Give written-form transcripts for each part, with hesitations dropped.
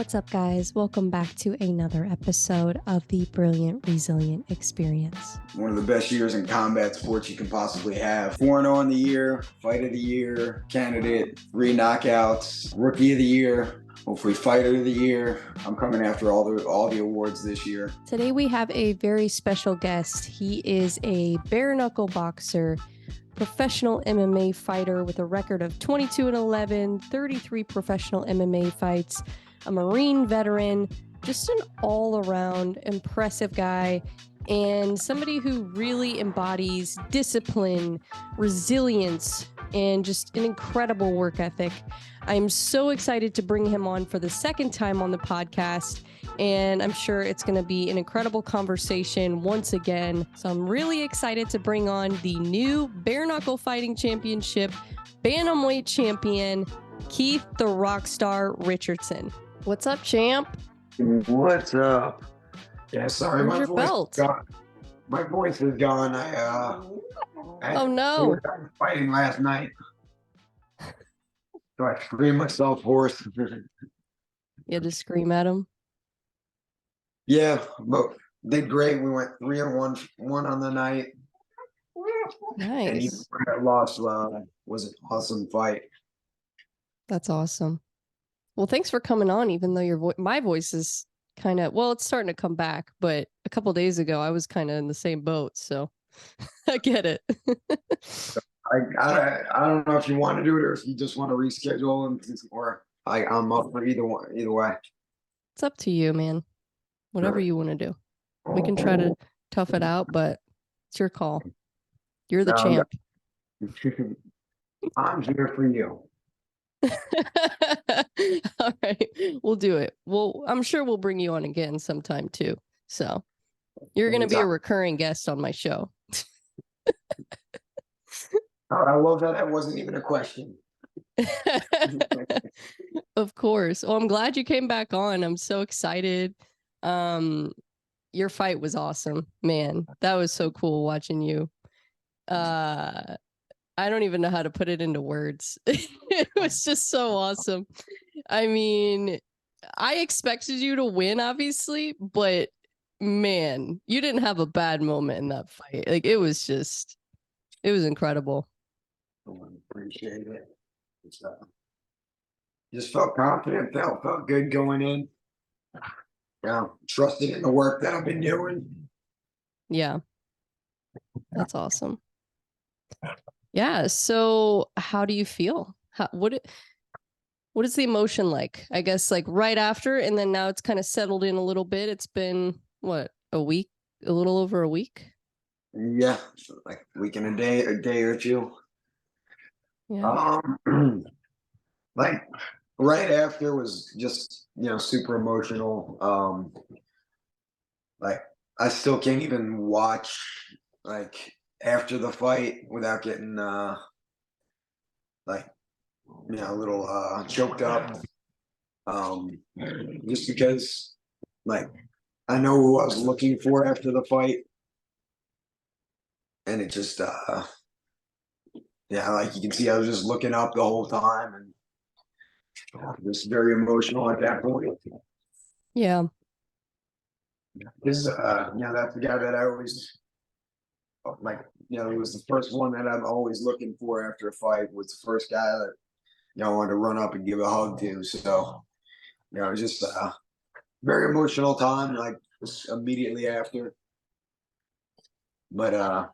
What's up, guys? Welcome back to another episode of the Brilliant Resilient Experience. One of the best years in combat sports you can possibly have. 4-0 in the year, fight of the year, candidate, 3 knockouts, rookie of the year, hopefully fighter of the year. I'm coming after all the awards this year. Today we have a very special guest. He is a bare knuckle boxer, professional MMA fighter with a record of 22-11, 33 professional MMA fights, a Marine veteran, just an all-around impressive guy, and somebody who really embodies discipline, resilience, and just an incredible work ethic. I'm so excited to bring him on for the second time on the podcast, and I'm sure it's going to be an incredible conversation once again. So I'm really excited to bring on the new Bare Knuckle Fighting Championship bantamweight champion, Keith the Rockstar Richardson. What's up, champ? What's up? Yeah, sorry, Where's your belt? My voice is gone. Oh no! I was fighting last night, so I screamed myself hoarse. You had to scream at him. Yeah, but did great. We went 3-1 on the night. Nice. And even when I lost, was an awesome fight. That's awesome. Well, thanks for coming on, even though my voice is kind of, well, it's starting to come back, but a couple days ago, I was kind of in the same boat, so I get it. I don't know if you want to do it or if you just want to reschedule, or I'm up for either way. It's up to you, man. Whatever you want to do. We can try to tough it out, but it's your call. You're the champ. I'm here for you. All right, we'll do it. I'm sure we'll bring you on again sometime too. So you're going to be a recurring guest on my show. I love that. That wasn't even a question. Of course. Well, I'm glad you came back on. I'm so excited. Your fight was awesome, man. That was so cool watching you. I don't even know how to put it into words. It was just so awesome. I mean, I expected you to win, obviously, but man, you didn't have a bad moment in that fight. Like, it was incredible. I appreciate it. Just felt confident, felt good going in. Yeah, trusted in the work that I've been doing. Yeah, that's awesome. Yeah. So how do you feel? What is the emotion like? I guess like right after, and then now it's kind of settled in a little bit. It's been what, a week, a little over a week. Yeah, like a week and a day or two. Yeah. Like right after was just, super emotional. Like I still can't even watch like after the fight without getting a little choked up. Just because like I know who I was looking for after the fight. And it just like you can see I was just looking up the whole time and just very emotional at that point. Yeah. Because that's the guy that I always it was the first one that I'm always looking for after a fight. Was the first guy that I wanted to run up and give a hug to. So it was just a very emotional time, like just immediately after. But I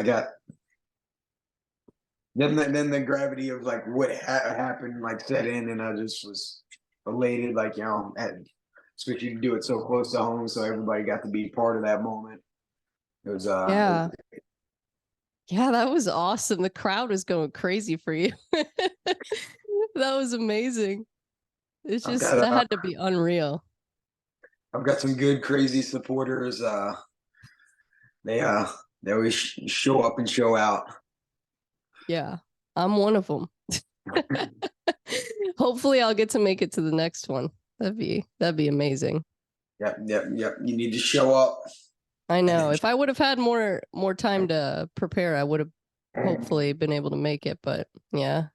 got then the gravity of like what happened like set in, and I just was elated, especially to do it so close to home, so everybody got to be part of that moment. It was yeah, that was awesome. The crowd was going crazy for you. That was amazing. It's just that had to be unreal. I've got some good crazy supporters. They always show up and show out. Yeah, I'm one of them. Hopefully I'll get to make it to the next one. That'd be amazing. Yep. You need to show up. I know. If I would have had more time to prepare, I would have hopefully been able to make it. But yeah,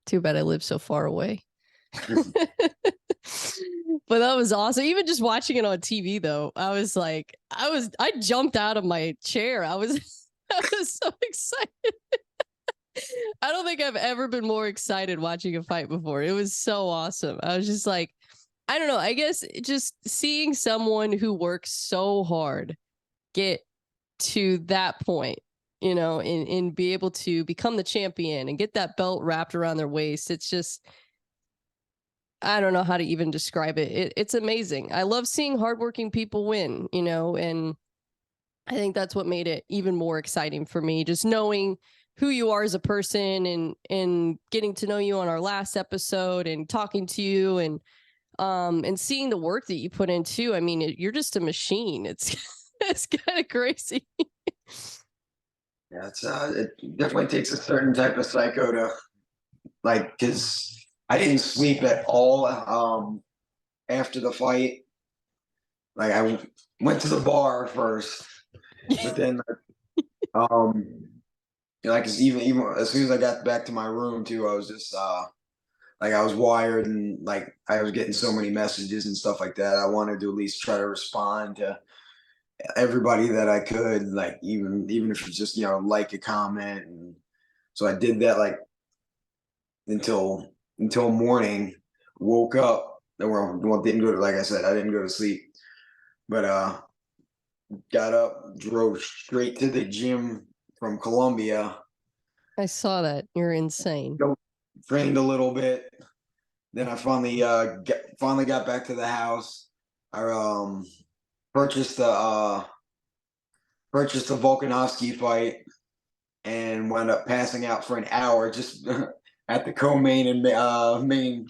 too bad I live so far away. But that was awesome. Even just watching it on TV though, I jumped out of my chair. I was so excited. I don't think I've ever been more excited watching a fight before. It was so awesome. I was just like, I don't know. I guess just seeing someone who works so hard get to that point, and be able to become the champion and get that belt wrapped around their waist. It's just, I don't know how to even describe it. It's amazing. I love seeing hardworking people win, and I think that's what made it even more exciting for me. Just knowing who you are as a person and getting to know you on our last episode and talking to you and seeing the work that you put in too. I mean, you're just a machine. It's it's kind of crazy. Yeah, it definitely takes a certain type of psycho to because I didn't sleep at all after the fight. Like I went to the bar first, but then cause even as soon as I got back to my room too, I was just I was wired and like I was getting so many messages and stuff like that. I wanted to at least try to respond to everybody that I could, like even if it's just like a comment. And so I did that like until morning. Woke up, well, didn't go to, like I said, I didn't go to sleep, but got up, drove straight to the gym from Columbia. I saw that. You're insane. Trained a little bit. Then I finally got back to the house. I purchased the Volkanovski fight and wound up passing out for an hour just at the co-main and main.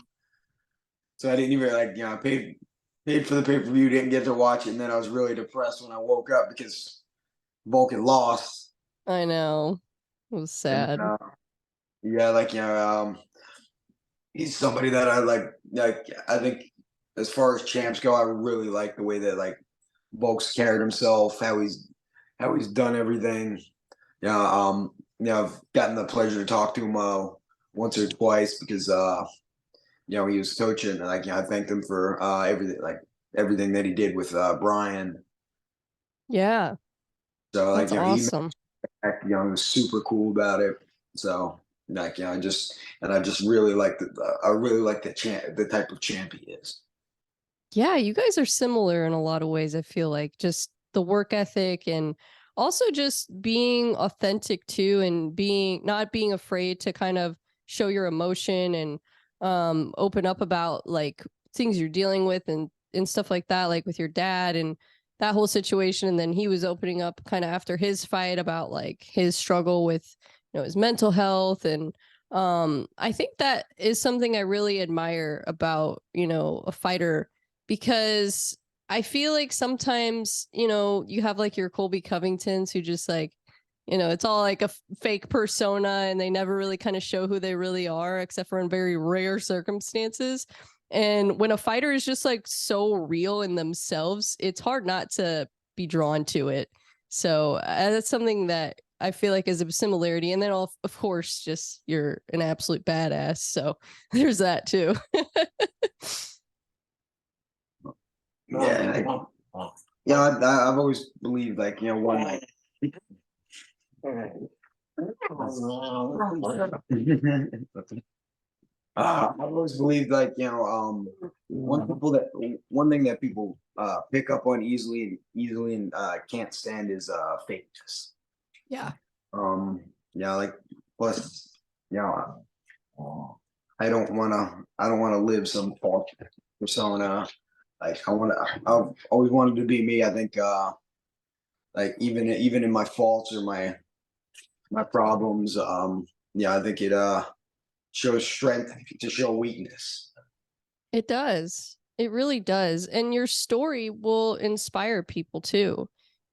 So I didn't even I paid for the pay-per-view, didn't get to watch it, and then I was really depressed when I woke up because Vulcan lost. I know. It was sad. And, he's somebody that I like. I think as far as champs go, I really like the way that Volk's carried himself, how he's done everything. I've gotten the pleasure to talk to him once or twice because he was coaching, and I thanked him for everything that he did with Brian. Yeah. So that's awesome. He was super cool about it. So I just really like the type of champ he is. Yeah, you guys are similar in a lot of ways. I feel like just the work ethic and also just being authentic too, and not being afraid to kind of show your emotion and open up about like things you're dealing with and stuff like that, like with your dad and that whole situation. And then he was opening up kind of after his fight about like his struggle with his mental health. And I think that is something I really admire about a fighter, because I feel like sometimes you have like your Colby Covingtons who just like it's all like a fake persona and they never really kind of show who they really are, except for in very rare circumstances. And when a fighter is just like so real in themselves, it's hard not to be drawn to it. So that's something that I feel like is a similarity. And then of course, just you're an absolute badass. So there's that too. I've always believed one I've always believed one thing that people pick up on easily and can't stand is fakeness. Yeah. Plus I don't want to live some false persona. I've always wanted to be me. I think even in my faults or my problems, I think it shows strength to show weakness. It does. It really does. And your story will inspire people too.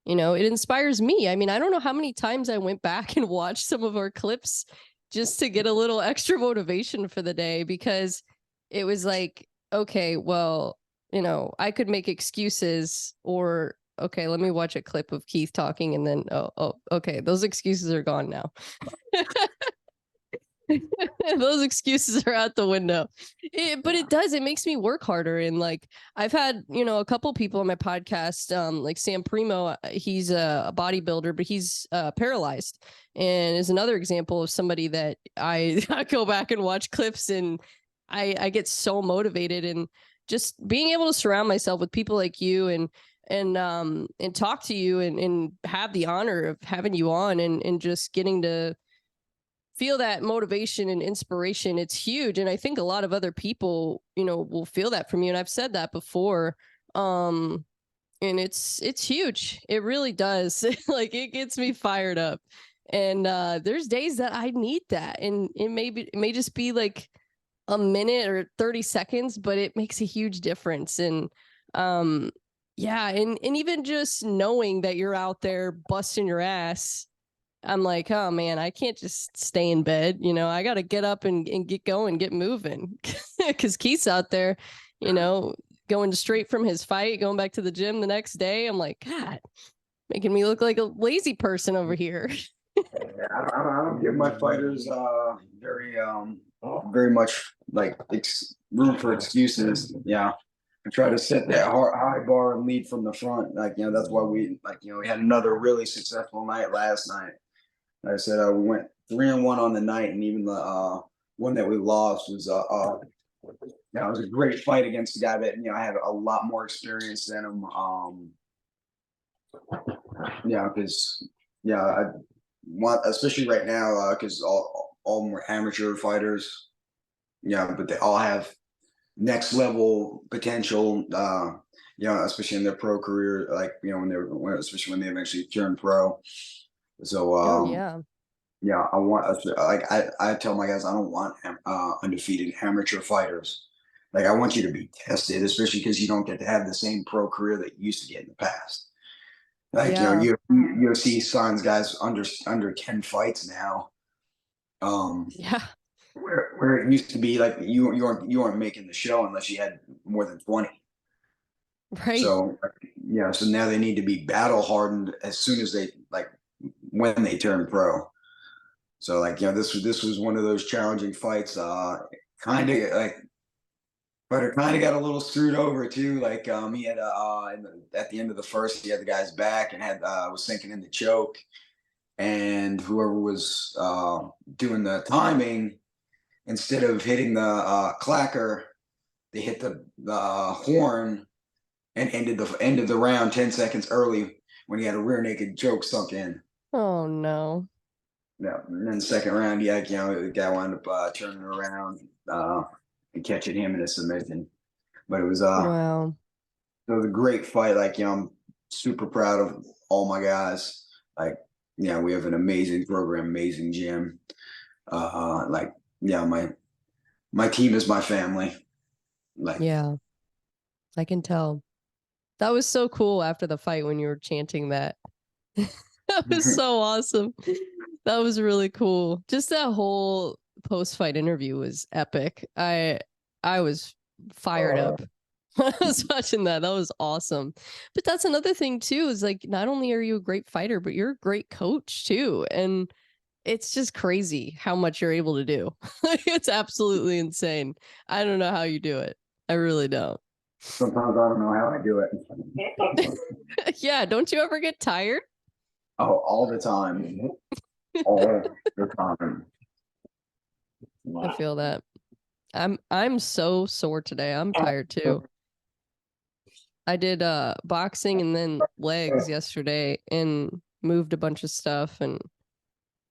It inspires me. I mean, I don't know how many times I went back and watched some of our clips just to get a little extra motivation for the day, because it was like, okay, well, I could make excuses, or okay, let me watch a clip of Keith talking, and then okay, those excuses are gone now. Those excuses are out the window. But it makes me work harder. And like, I've had, a couple people on my podcast, like Sam Primo, he's a bodybuilder, but he's paralyzed, and is another example of somebody that I go back and watch clips, and I get so motivated. And just being able to surround myself with people like you, and talk to you, and have the honor of having you on, and just getting to feel that motivation and inspiration, it's huge. And I think a lot of other people, will feel that from you. And I've said that before. And it's huge. It really does. Like, it gets me fired up. And there's days that I need that. And it may just be like a minute or 30 seconds, but it makes a huge difference. And yeah, and even just knowing that you're out there busting your ass, I'm like, oh man, I can't just stay in bed. I got to get up and get going, get moving. Because Keith's out there, going straight from his fight, going back to the gym the next day. I'm like, God, making me look like a lazy person over here. I don't give my fighters very much like room for excuses. Yeah. I try to set that high bar and lead from the front. Like, that's why we had another really successful night last night. Like I said, we went 3-1 on the night, and even the one that we lost was it was a great fight against a guy that I had a lot more experience than him. Because I want, especially right now, because all more amateur fighters, but they all have next level potential. Especially in their pro career, like especially when they eventually turn pro. So I want, like, I tell my guys, I don't want undefeated amateur fighters. Like, I want you to be tested, especially because you don't get to have the same pro career that you used to get in the past. Like, UFC signs guys under 10 fights now. Where it used to be like you weren't making the show unless you had more than 20. Right. So so now they need to be battle hardened as soon as when they turn pro. So this was one of those challenging fights. Kind of like, Fighter kind of got a little screwed over too. Like, he had at the end of the first, he had the guy's back and was sinking in the choke, and whoever was doing the timing, instead of hitting the clacker, they hit the horn and ended the round 10 seconds early when he had a rear naked choke sunk in. Oh no. Yeah, and then the second round, the guy wound up turning around and catching him in a submission. But it was wow. It was a great fight. Like, I'm super proud of all my guys. Like, we have an amazing program, amazing gym. My team is my family. Like, yeah, I can tell. That was so cool after the fight when you were chanting that. That was so awesome. That was really cool. Just that whole post-fight interview was epic. I was fired up. I was watching that. That was awesome. But that's another thing too, is like, not only are you a great fighter, but you're a great coach too. And it's just crazy how much you're able to do. It's absolutely insane. I don't know how you do it. I really don't. Sometimes I don't know how I do it. Yeah, don't you ever get tired? Oh, all the time. All the time. I feel that. I'm so sore today. I'm tired too. I did boxing and then legs yesterday and moved a bunch of stuff, and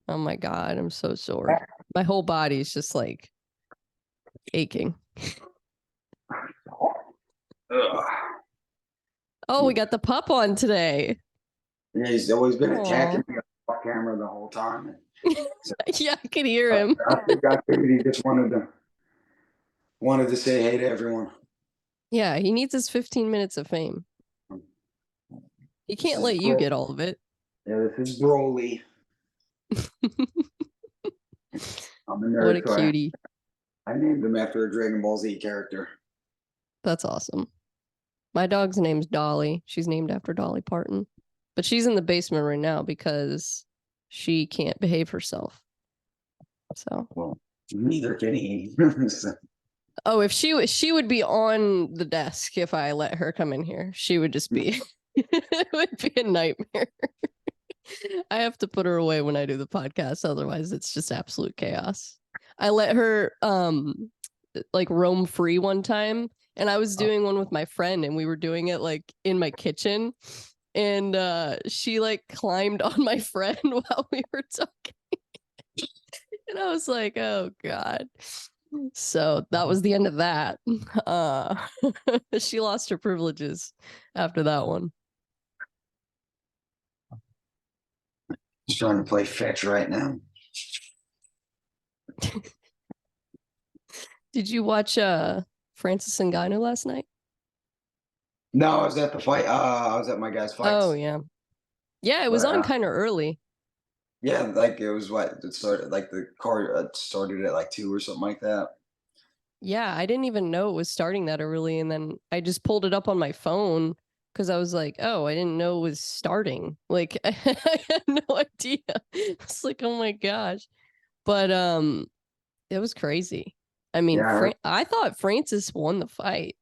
oh my God, I'm so sore. My whole body's just like aching. Oh, we got the pup on today. Yeah, he's always been attacking me off camera the whole time. Yeah, I could hear him. I think he just wanted to say hey to everyone. Yeah, he needs his 15 minutes of fame. He can't let you get all of it. Yeah, this is Broly. I'm a nerd. What a cutie. I named him after a Dragon Ball Z character. That's awesome. My dog's name's Dolly. She's named after Dolly Parton. But she's in the basement right now because she can't behave herself. So, well, neither can he. oh, if she would be on the desk if I let her come in here. She would just be it would be a nightmare. I have to put her away when I do the podcast, otherwise it's just absolute chaos. I let her like roam free one time, and I was doing one with my friend, and we were doing it like in my kitchen, and she like climbed on my friend while we were talking. And I was like, oh God. So that was the end of that. She lost her privileges after that one. He's trying to play fetch right now. Did you watch Francis Ngannou last night? No, I was at the fight. I was at my guy's fight. Oh yeah. Yeah, it was on kind of early. Yeah, like it was what it started. Like the car started at like 2 or something like that. Yeah, I didn't even know it was starting that early, and then I just pulled it up on my phone because I was like, "Oh, I didn't know it was starting." Like I had no idea. It's like, "Oh my gosh!" But it was crazy. I mean, Yeah. I thought Francis won the fight.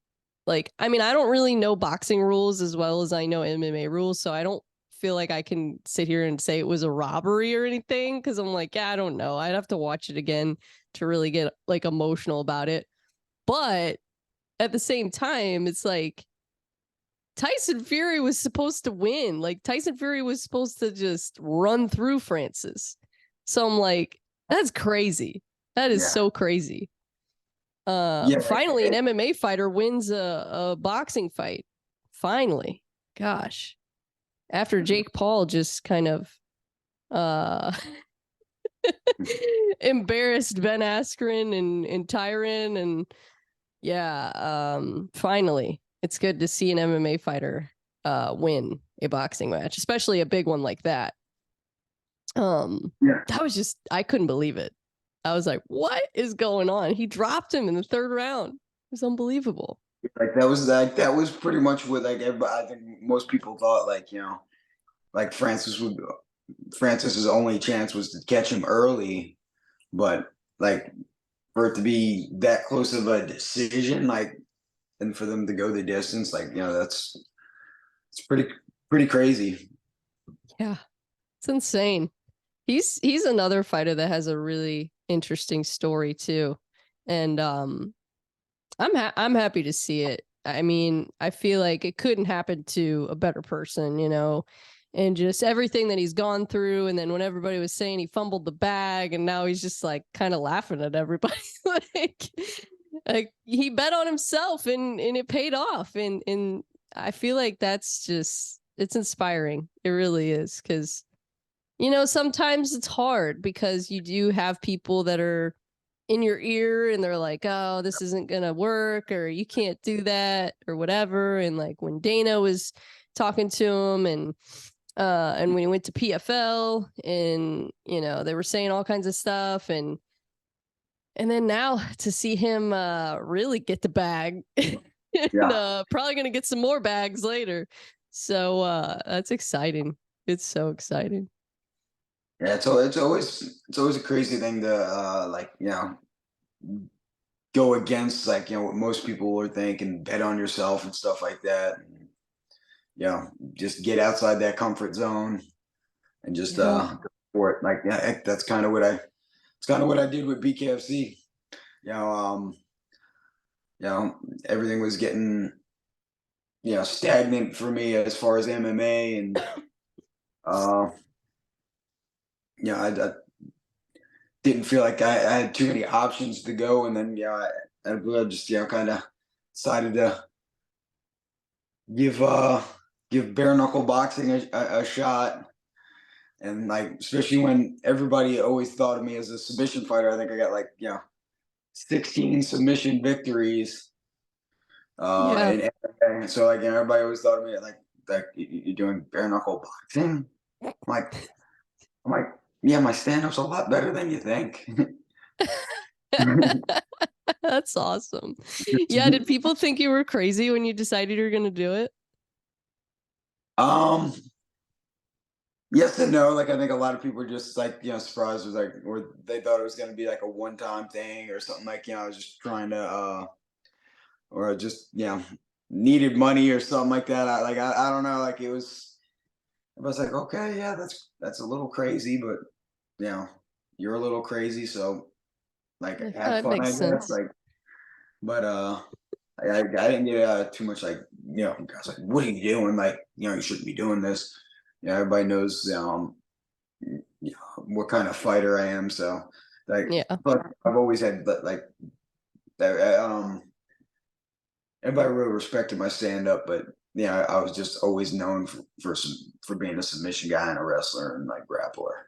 Like, I mean, I don't really know boxing rules as well as I know MMA rules, so I don't feel like I can sit here and say it was a robbery or anything because I'm like, yeah, I don't know. I'd have to watch it again to really get like emotional about it. But at the same time, it's like Tyson Fury was supposed to win. Like Tyson Fury was supposed to just run through Francis. So I'm like, that's crazy. That is so crazy. Finally, an MMA fighter wins a boxing fight. Finally. Gosh. After Jake Paul just kind of embarrassed Ben Askren and Tyron, and yeah, finally it's good to see an MMA fighter win a boxing match, especially a big one like that. That was just, I couldn't believe it. I was like, what is going on? He dropped him in the third round. It was unbelievable. Like that was pretty much what like everybody, I think most people thought, like, you know, like Francis's only chance was to catch him early, but like for it to be that close of a decision, like, and for them to go the distance, like, you know, it's pretty crazy. Yeah, it's insane. He's another fighter that has a really interesting story too, and I'm happy to see it. I mean, I feel like it couldn't happen to a better person, you know, and just everything that he's gone through. And then when everybody was saying he fumbled the bag, and now he's just like kind of laughing at everybody, like he bet on himself and it paid off. And I feel like that's just, it's inspiring. It really is, because you know, sometimes it's hard because you do have people that are in your ear and they're like, oh, this isn't going to work, or you can't do that, or whatever. And like when Dana was talking to him, and when he went to PFL, and, you know, they were saying all kinds of stuff. And then now to see him really get the bag, and, probably going to get some more bags later. So that's exciting. It's so exciting. Yeah, so it's always a crazy thing to like, you know, go against, like, you know, what most people would think and bet on yourself and stuff like that. And, you know, just get outside that comfort zone and just go for it. Like, yeah, that's kind of what I did with BKFC. You know, everything was getting, you know, stagnant for me as far as MMA, and you know, I didn't feel like I had too many options to go. And then, yeah, I just, you know, kind of decided to give bare knuckle boxing a shot. And like, especially when everybody always thought of me as a submission fighter, I think I got like, you know, 16 submission victories. And so like, you know, everybody always thought of me like you're doing bare knuckle boxing. I'm like, yeah, my stand-up's a lot better than you think. That's awesome. Yeah, did people think you were crazy when you decided you were going to do it? Yes and no. Like I think a lot of people are just like, surprised with like, or they thought it was gonna be like a one-time thing or something like, I was just trying to or just, needed money or something like that. I don't know, like I was like, okay, yeah, that's a little crazy, but you know, you're a little crazy, so like have That fun, I makes guess. sense. Like, but I didn't get too much like, guys like, what are you doing? Like, you shouldn't be doing this. Everybody knows what kind of fighter I am. So like, Yeah. but I've always had like that. Everybody really respected my stand up, but yeah, I was just always known for being a submission guy and a wrestler and like grappler.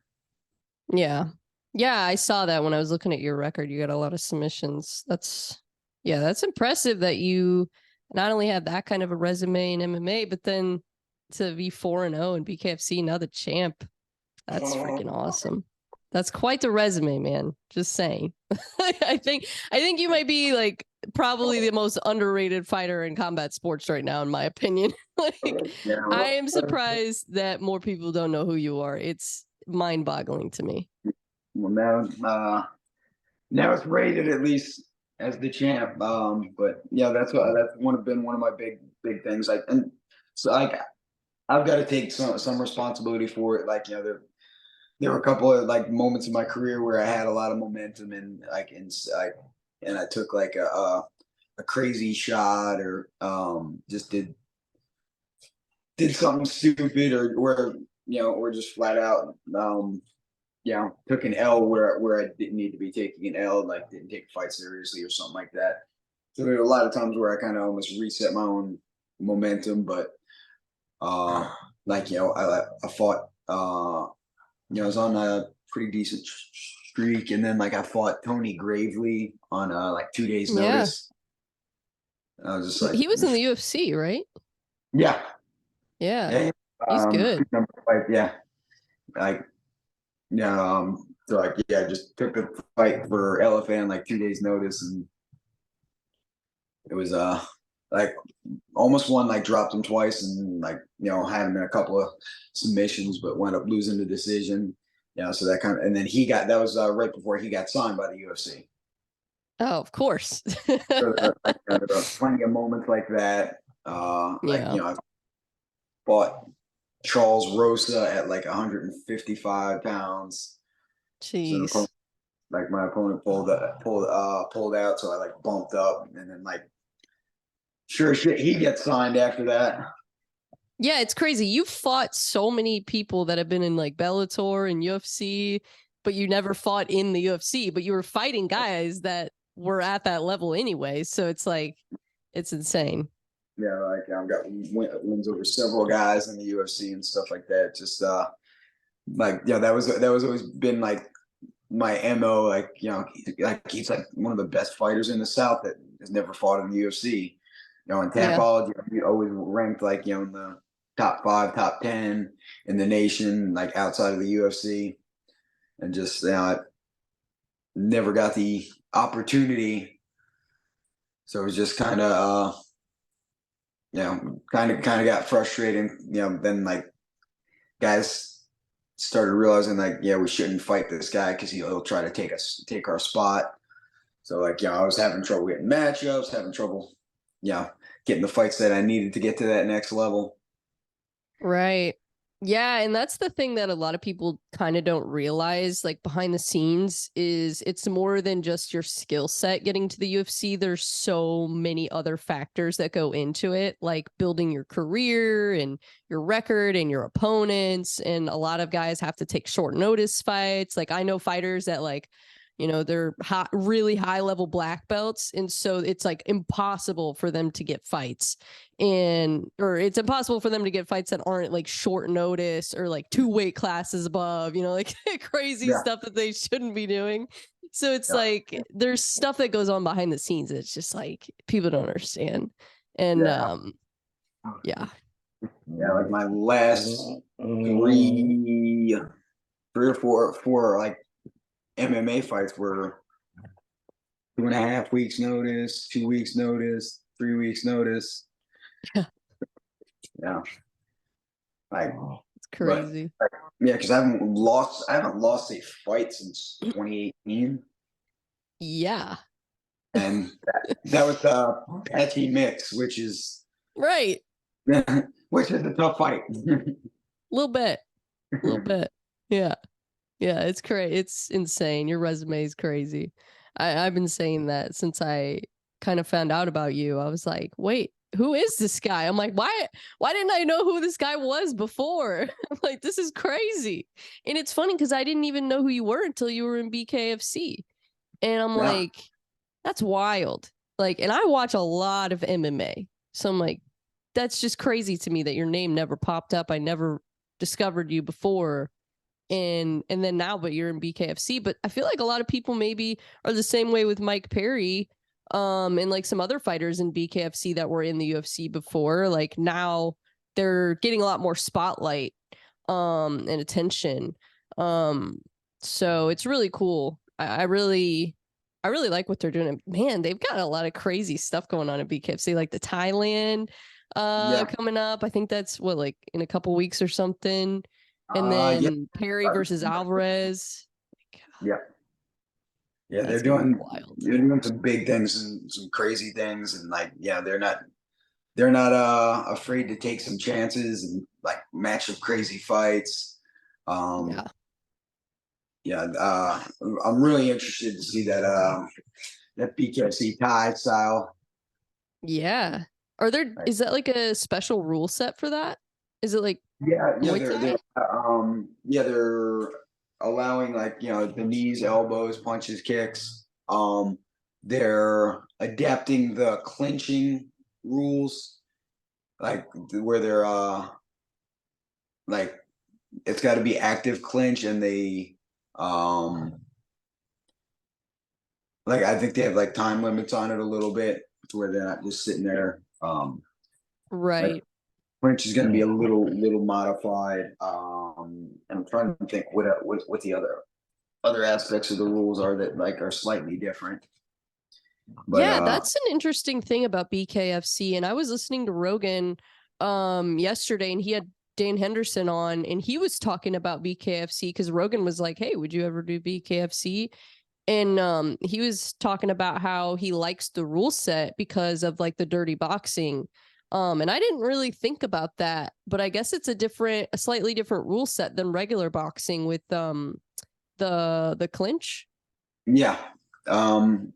Yeah. Yeah, I saw that when I was looking at your record. You got a lot of submissions. That's impressive that you not only have that kind of a resume in MMA, but then to be 4-0 in BKFC, now the champ. That's freaking awesome. That's quite the resume, man. Just saying. I think you might be like probably the most underrated fighter in combat sports right now, in my opinion. Like, I am surprised that more people don't know who you are. It's mind-boggling to me. Well, now it's rated at least as the champ. But yeah, that's been one of my big things. Like, and so like I've got to take some responsibility for it. Like, there were a couple of like moments in my career where I had a lot of momentum and and I took like a crazy shot or just did something stupid or just flat out took an L where I didn't need to be taking an L, like didn't take a fight seriously or something like that. So there were a lot of times where I kind of almost reset my own momentum, but like I fought I was on a pretty decent streak, and then like I fought Tony Gravely on like 2 days Yeah. notice. I was just like, He was in the UFC, right? yeah, Yeah. He's good. fight, yeah, like so like I just took the fight for Elephant like 2 days notice, and it was like almost won, like dropped him twice, and like had him in a couple of submissions, but wound up losing the decision. So that kind of, and then that was right before he got signed by the UFC. Oh, of course. So there are plenty of moments like that. I fought Charles Rosa at like 155 pounds. So Jeez. like my opponent pulled out, so I like bumped up, and then like sure shit, he gets signed after that. Yeah, it's crazy. You fought so many people that have been in like Bellator and UFC, but you never fought in the UFC, but you were fighting guys that were at that level anyway. So it's like, it's insane. Yeah, like I've got wins over several guys in the UFC and stuff like that. Just that was always been like my MO. Like like he's like one of the best fighters in the South that has never fought in the UFC. In Tapology, he always ranked like in the top 5, top 10 in the nation, like outside of the UFC, and just I never got the opportunity. So it was just kind of kind of got frustrating. Then like guys started realizing like, we shouldn't fight this guy because he'll try to take our spot. So like, I was having trouble getting matchups, having trouble, getting the fights that I needed to get to that next level. Right. Yeah, and that's the thing that a lot of people kind of don't realize, like behind the scenes, is it's more than just your skill set getting to the UFC. There's so many other factors that go into it, like building your career and your record and your opponents. And a lot of guys have to take short notice fights. Like I know fighters that like, they're really high level black belts. And so it's like impossible for them to get fights or it's impossible for them to get fights that aren't like short notice or like 2 weight classes above, like crazy stuff that they shouldn't be doing. So it's like, there's stuff that goes on behind the scenes. It's just like, people don't understand. And yeah. Like my last three or four like MMA fights were 2.5 weeks notice, 2 weeks notice, 3 weeks notice. Yeah. Like it's Crazy. But, yeah, because I haven't lost a fight since 2018. Yeah. And that was Patty Mix, which is Right. which is a tough fight. Little bit. Little bit. Yeah. Yeah, it's crazy. It's insane. Your resume is crazy. I've been saying that since I kind of found out about you. I was like, wait, who is this guy? I'm like, why didn't I know who this guy was before? I'm like, this is crazy. And it's funny because I didn't even know who you were until you were in BKFC. And I'm like, that's wild. Like, and I watch a lot of MMA. So I'm like, that's just crazy to me that your name never popped up. I never discovered you before. And then now, but you're in BKFC. But I feel like a lot of people maybe are the same way with Mike Perry, and like some other fighters in BKFC that were in the UFC before. Like now they're getting a lot more spotlight, and attention. So it's really cool. I really like what they're doing. And man, they've got a lot of crazy stuff going on at BKFC, like the Thailand coming up. I think that's what, like in a couple weeks or something. And then Perry versus Alvarez. Yeah. Yeah, That's they're doing wild. some big things and some crazy things, and like, yeah, they're not afraid to take some chances and like match up crazy fights. I'm really interested to see that BKFC Thai style. Yeah. Is that like a special rule set for that? Is it like Yeah, Muay Thai? they're allowing, like, the knees, elbows, punches, kicks. They're adapting the clinching rules, like where they're like it's got to be active clinch, and they like, I think they have like time limits on it a little bit to where they're not just sitting there. Right. Like, clinch is going to be a little modified. I'm trying to think what the other aspects of the rules are that like are slightly different. But yeah, that's an interesting thing about BKFC. And I was listening to Rogan yesterday, and he had Dan Henderson on, and he was talking about BKFC because Rogan was like, hey, would you ever do BKFC? And he was talking about how he likes the rule set because of like the dirty boxing. And I didn't really think about that, but I guess it's a slightly different rule set than regular boxing with the clinch. Yeah,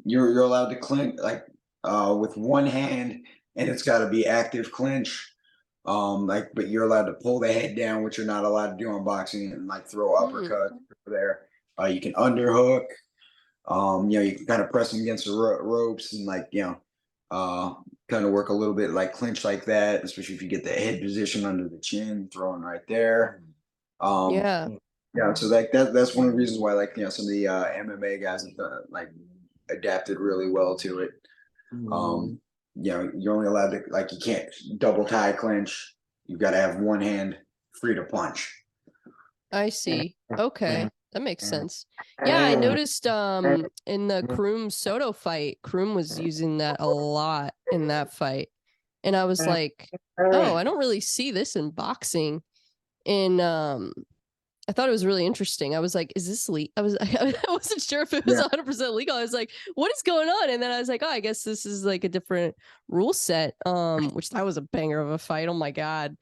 you're allowed to clinch like with one hand, and it's got to be active clinch. Like, but you're allowed to pull the head down, which you're not allowed to do on boxing, and like throw uppercut there. You can underhook. You can kind of press them against the ropes, and like, kind of work a little bit like clinch like that, especially if you get the head position under the chin, throwing right there. Yeah. Yeah, so like that's one of the reasons why, like, some of the MMA guys have like adapted really well to it. You're only allowed to, like, you can't double tie clinch. You've got to have one hand free to punch. I see. Okay. That makes sense. Yeah, I noticed in the Kroom Soto fight, Kroom was using that a lot in that fight. And I was like, oh, I don't really see this in boxing. And I thought it was really interesting. I was like, is this legal? I wasn't sure if it was 100% legal. I was like, what is going on? And then I was like, oh, I guess this is like a different rule set. Which that was a banger of a fight. Oh my God.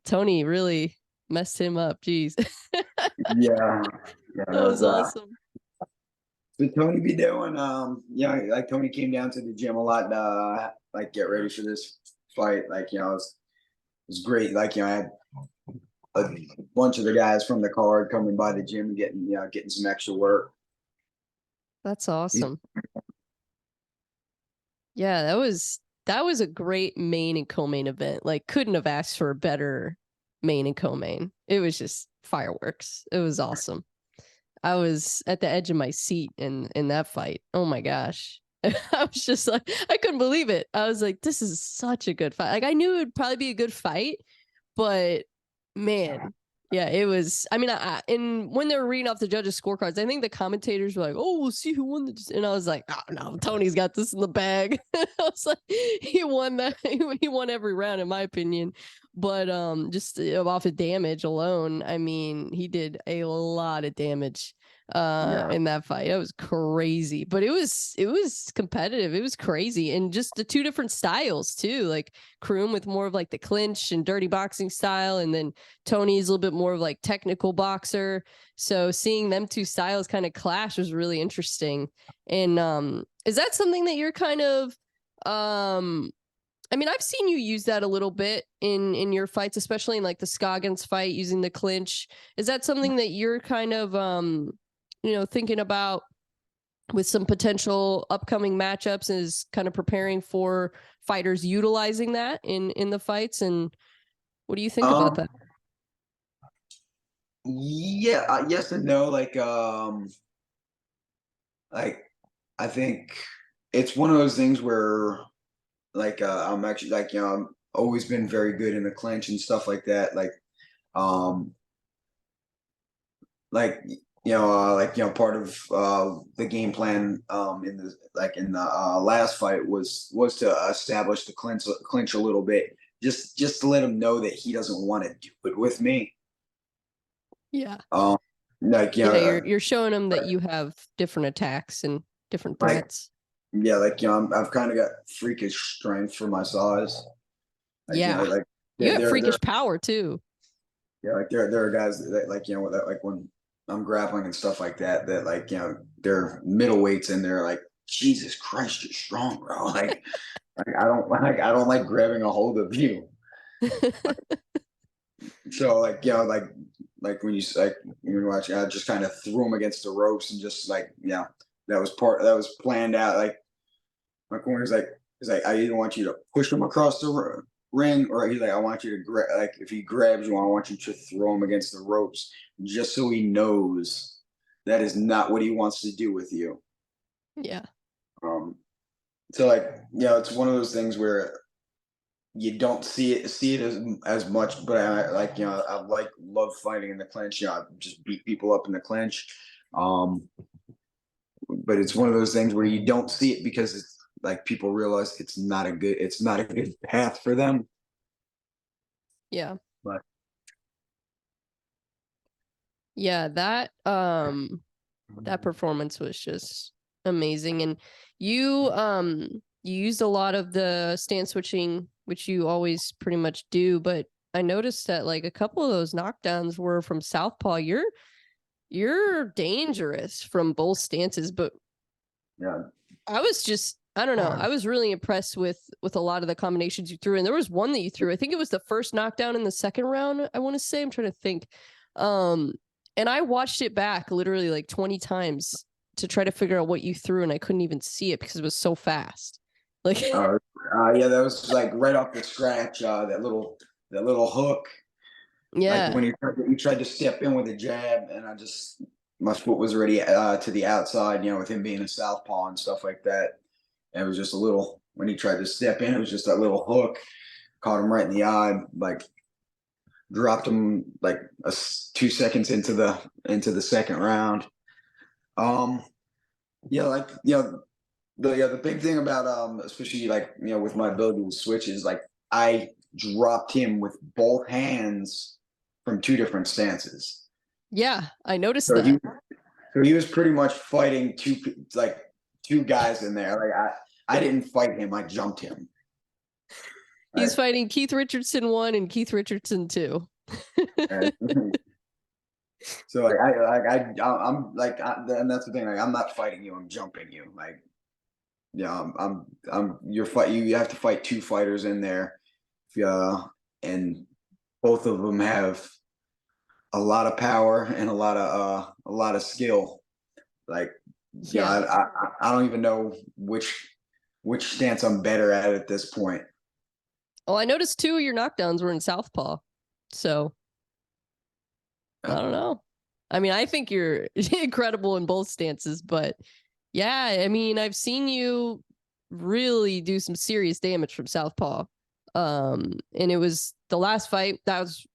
Tony really messed him up. Jeez. Yeah, that was awesome. So Tony be doing, like Tony came down to the gym a lot, like get ready for this fight. Like, it was great. Like, I had a bunch of the guys from the card coming by the gym, getting some extra work. That's awesome. Yeah, that was a great main and co-main event. Like, couldn't have asked for a better main and co-main. It was just fireworks. It was awesome. I was at the edge of my seat in that fight. Oh my gosh. I was just like, I couldn't believe it. I was like, this is such a good fight. Like, I knew it would probably be a good fight, but man, yeah, it was. I mean, and when they were reading off the judges' scorecards, I think the commentators were like, "Oh, we'll see who won the." And I was like, "Oh no, Tony's got this in the bag." I was like, he won that. He won every round, in my opinion. but just off of damage alone, I mean, he did a lot of damage in that fight. It was crazy, but it was competitive. It was crazy, and just the two different styles too. Like Kroom with more of like the clinch and dirty boxing style, and then Tony's a little bit more of like technical boxer. So seeing them two styles kind of clash was really interesting. And is that something that you're kind of I mean, I've seen you use that a little bit in your fights, especially in like the Scoggins fight, using the clinch. Is that something that you're kind of thinking about with some potential upcoming matchups, is kind of preparing for fighters utilizing that in the fights? And what do you think about that? Yeah, yes and no. Like I think it's one of those things where I'm actually I'm always been very good in the clinch and stuff like that. Um part of the game plan in the last fight was to establish the clinch a little bit, just to let him know that he doesn't want to do it with me. Yeah. You're showing them that you have different attacks and different threats. I've kind of got freakish strength for my size. You have freakish power too. Yeah, there are guys that when I'm grappling and stuff like that they're middleweights and they're like, Jesus Christ, you're strong, bro. I don't like grabbing a hold of you. So when you watch, I just kind of threw him against the ropes and just that was planned out. Like my corner's he's like, I either want you to push him across the ring, or he's like, I want you to if he grabs you, I want you to throw him against the ropes, just so he knows that is not what he wants to do with you. Yeah. So it's one of those things where you don't see it as much, but I love fighting in the clinch. I just beat people up in the clinch. But it's one of those things where you don't see it because it's like people realize it's not a good path for them. Yeah. But yeah, that performance was just amazing. And you used a lot of the stance switching, which you always pretty much do, but I noticed that like a couple of those knockdowns were from southpaw. You're dangerous from both stances, but yeah, I don't know. I was really impressed with a lot of the combinations you threw. And there was one that you threw, I think it was the first knockdown in the second round, I want to say. I'm trying to think. And I watched it back literally like 20 times to try to figure out what you threw, and I couldn't even see it because it was so fast. Like that was like right off the scratch, that little hook. Yeah. Like when he tried to step in with a jab, and my foot was already to the outside, with him being a southpaw and stuff like that. And it was just when he tried to step in, it was just that little hook, caught him right in the eye, like dropped him 2 seconds into the second round. The big thing about especially with my ability to switch is I dropped him with both hands from two different stances. Yeah, I noticed that. He was pretty much fighting two guys in there. I didn't fight him, I jumped him. He's fighting Keith Richardson 1 and Keith Richardson 2. So I'm and that's the thing. I'm not fighting you, I'm jumping you. You have to fight two fighters in there. And both of them have a lot of power and a lot of skill. I don't even know which stance I'm better at this point. Well, I noticed 2 of your knockdowns were in southpaw, so I don't know. I mean, I think you're incredible in both stances, but yeah, I mean, I've seen you really do some serious damage from southpaw. And it was the last fight, that was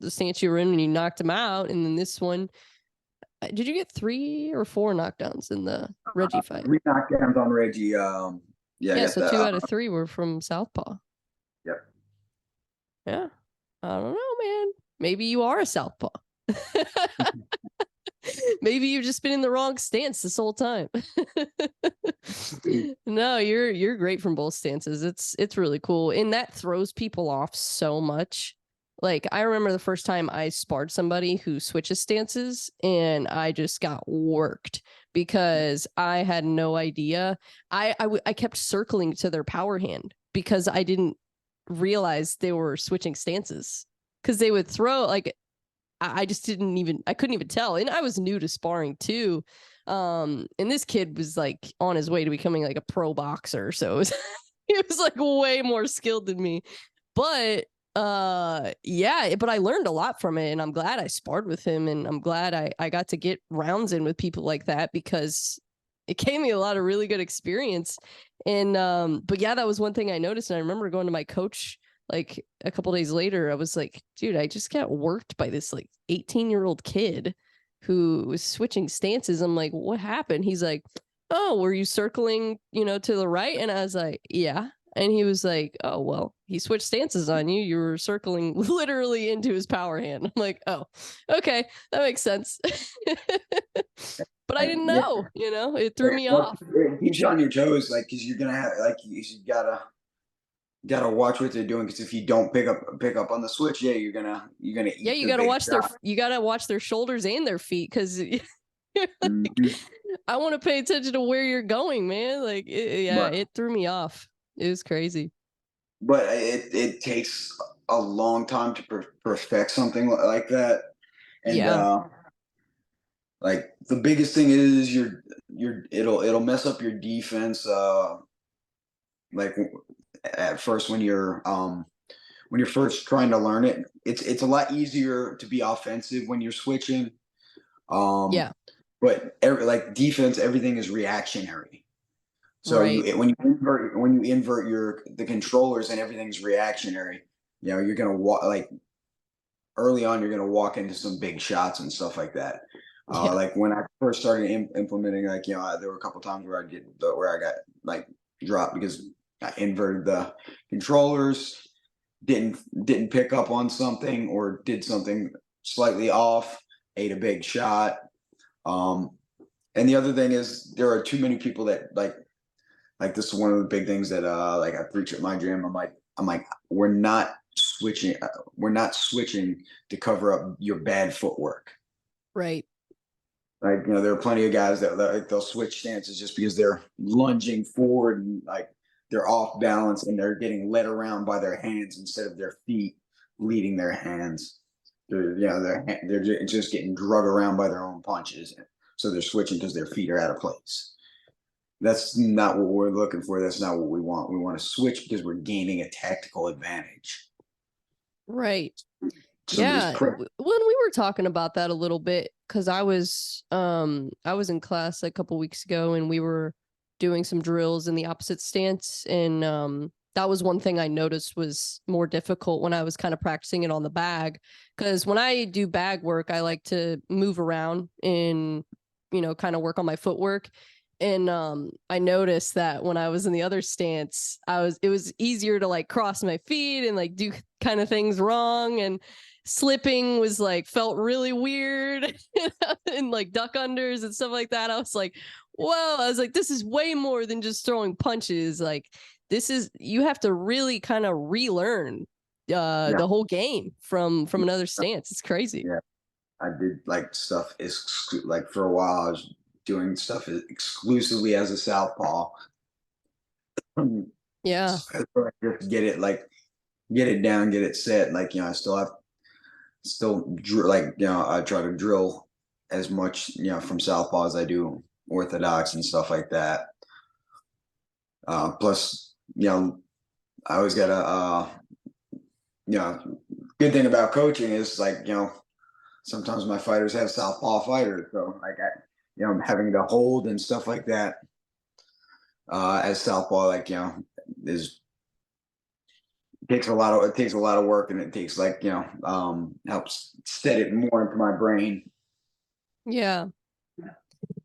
the stance you were in when you knocked him out, and then this one, did you get 3 or 4 knockdowns in the Reggie fight? 3 knockdowns on Reggie. So 2 out of 3 were from southpaw. Yep. Yeah. I don't know, man. Maybe you are a southpaw. Maybe you've just been in the wrong stance this whole time. No, you're great from both stances. It's really cool. And that throws people off so much. Like, I remember the first time I sparred somebody who switches stances, and I just got worked because I had no idea. I kept circling to their power hand because I didn't realize they were switching stances, because they would throw, like, I just I couldn't even tell. And I was new to sparring too. And this kid was like on his way to becoming like a pro boxer. So he was like way more skilled than me. But yeah, but I learned a lot from it, and I'm glad I sparred with him, and I'm glad I got to get rounds in with people like that, because it gave me a lot of really good experience. And but yeah, that was one thing I noticed. And I remember going to my coach like a couple days later. I was like, dude, I just got worked by this like 18-year-old kid who was switching stances. I'm like, what happened? He's like, oh, were you circling, to the right? And I was like, yeah. And he was like, oh, well, he switched stances on you. You were circling literally into his power hand. I'm like, oh, okay, that makes sense. But I didn't know, it threw me off. It keeps you on your toes, like, because you're gonna have, like, you gotta watch what they're doing, because if you don't pick up on the switch, yeah, you're gonna eat. Yeah, you gotta watch their shoulders and their feet, because I want to pay attention to where you're going, man. Like, it threw me off. It was crazy. But it takes a long time to perfect something like that. And Yeah. like, the biggest thing is it'll mess up your defense. Like, at first, when you're first trying to learn it, it's a lot easier to be offensive when you're switching. Yeah. But like defense, everything is reactionary. So Right. when you invert the controllers, and everything's reactionary, you're gonna walk, like, early on, you're gonna walk into some big shots and stuff like that. Yeah. Like, when I first started implementing, like, there were a couple times where I got like dropped because I inverted the controllers, didn't pick up on something, or did something slightly off, ate a big shot. And the other thing is, there are too many people that like this is one of the big things that like, I preach at my gym. I'm like, we're not switching to cover up your bad footwork. Right. Like, there are plenty of guys that, like, they'll switch stances just because they're lunging forward, and like, they're off balance, and they're getting led around by their hands instead of their feet leading their hands. They're just getting drug around by their own punches. So they're switching because their feet are out of place. That's not what we're looking for. That's not what we want. We want to switch because we're gaining a tactical advantage. Right. Yeah. When we were talking about that a little bit, because I was in class like a couple weeks ago, and we were doing some drills in the opposite stance, and that was one thing I noticed was more difficult when I was kind of practicing it on the bag. Because when I do bag work, I like to move around and kind of work on my footwork. And I noticed that when I was in the other stance, it was easier to like cross my feet and like do kind of things wrong, and slipping was like felt really weird and like duck unders and stuff like that. I was like, whoa, I was like, this is way more than just throwing punches. Like, you have to really kind of relearn the whole game from another stance. It's crazy. Yeah, I did like stuff like, for a while I was doing stuff exclusively as a southpaw. Yeah. Just get it down, get it set. Like, I I try to drill as much, from southpaw as I do orthodox and stuff like that. Plus, I always got good thing about coaching is, like, sometimes my fighters have southpaw fighters, so like, I'm having to hold and stuff like that. As southpaw, like, takes a lot of work, and it takes, like, helps set it more into my brain. Yeah.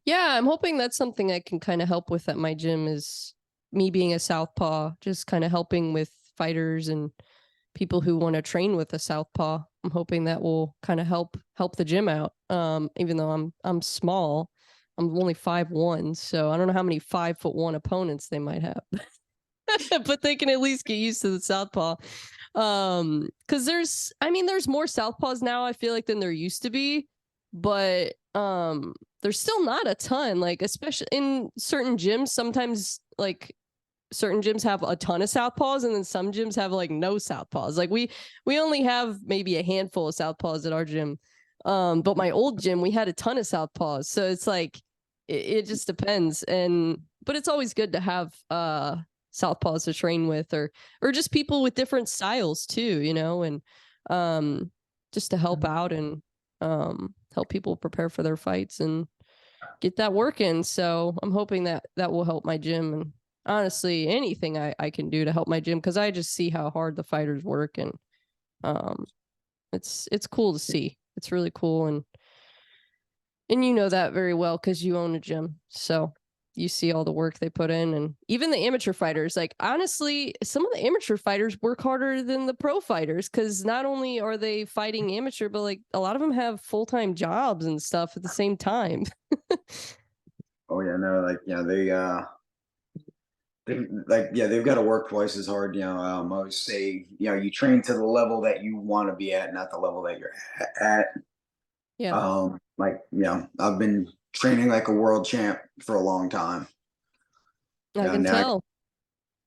Yeah, I'm hoping that's something I can kind of help with at my gym, is me being a southpaw, just kind of helping with fighters and people who want to train with a southpaw. I'm hoping that will kind of help the gym out. Even though I'm small, I'm only 5'1", so I don't know how many 5'1" opponents they might have, but they can at least get used to the southpaw. Because there's more southpaws now, I feel like, than there used to be, but there's still not a ton. Like, especially in certain gyms, sometimes like certain gyms have a ton of southpaws, and then some gyms have like no southpaws. Like we only have maybe a handful of southpaws at our gym. But my old gym, we had a ton of southpaws. So it's like it just depends. But it's always good to have southpaws to train with, or just people with different styles too, you know, and just to help out and help people prepare for their fights and get that work in. So I'm hoping that will help my gym, and honestly, anything I can do to help my gym, because I just see how hard the fighters work, and it's cool to see. It's really cool, and you know that very well because you own a gym, so you see all the work they put in. And even the amateur fighters, like, honestly, some of the amateur fighters work harder than the pro fighters, because not only are they fighting amateur, but like a lot of them have full-time jobs and stuff at the same time. Oh yeah, no, like they've got to work twice as hard. I always say, you train to the level that you want to be at, not the level that you're at. Yeah. I've been training like a world champ for a long time. I can tell.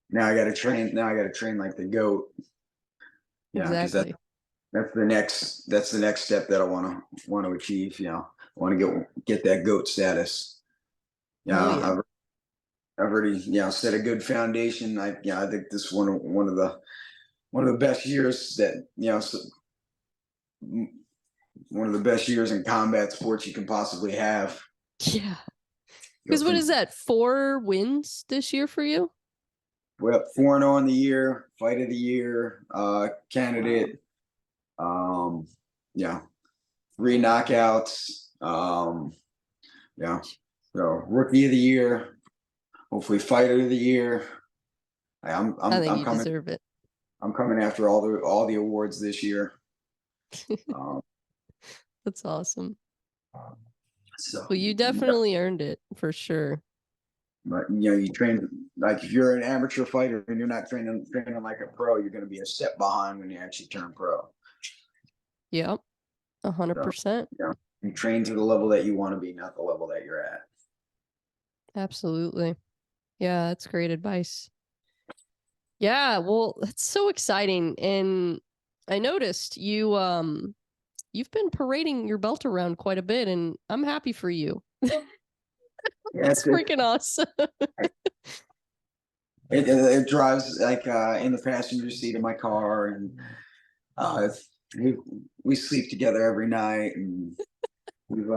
Now I got to train. Now I got to train like the GOAT. Yeah, because exactly. that's the next step that I want to achieve. I want to get that GOAT status. Yeah. I've already set a good foundation. I think this is one of the best years that one of the best years in combat sports you can possibly have. Yeah. Because what is that? 4 wins this year for you? We're up 4-0 in the year, fight of the year, candidate. 3 knockouts. So rookie of the year, hopefully fighter of the year. I think you deserve it. I'm coming after all the awards this year. That's awesome. So, well, you definitely earned it for sure. But you train, like, if you're an amateur fighter and you're not training like a pro, you're going to be a step behind when you actually turn pro. Yep, 100%. So, you train to the level that you want to be, not the level that you're at. Absolutely. Yeah, that's great advice. Yeah, well, that's so exciting. And I noticed you've been parading your belt around quite a bit, and I'm happy for you. That's freaking awesome. It drives like in the passenger seat of my car, and we sleep together every night, and we've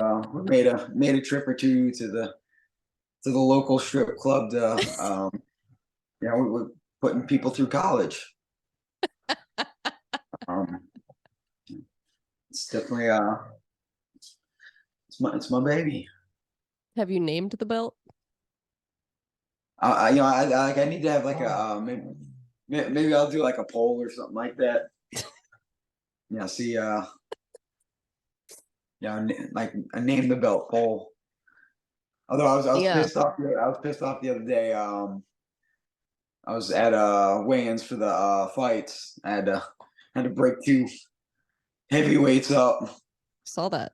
made a trip or two to the local strip club to we're putting people through college. It's definitely it's my baby. Have you named the belt? I need to have like a maybe I'll do like a poll or something like that. See like a name the belt poll. Although I was pissed off. I was pissed off the other day. I was at weigh-ins for the fights. I had to break 2 heavyweights up. Saw that.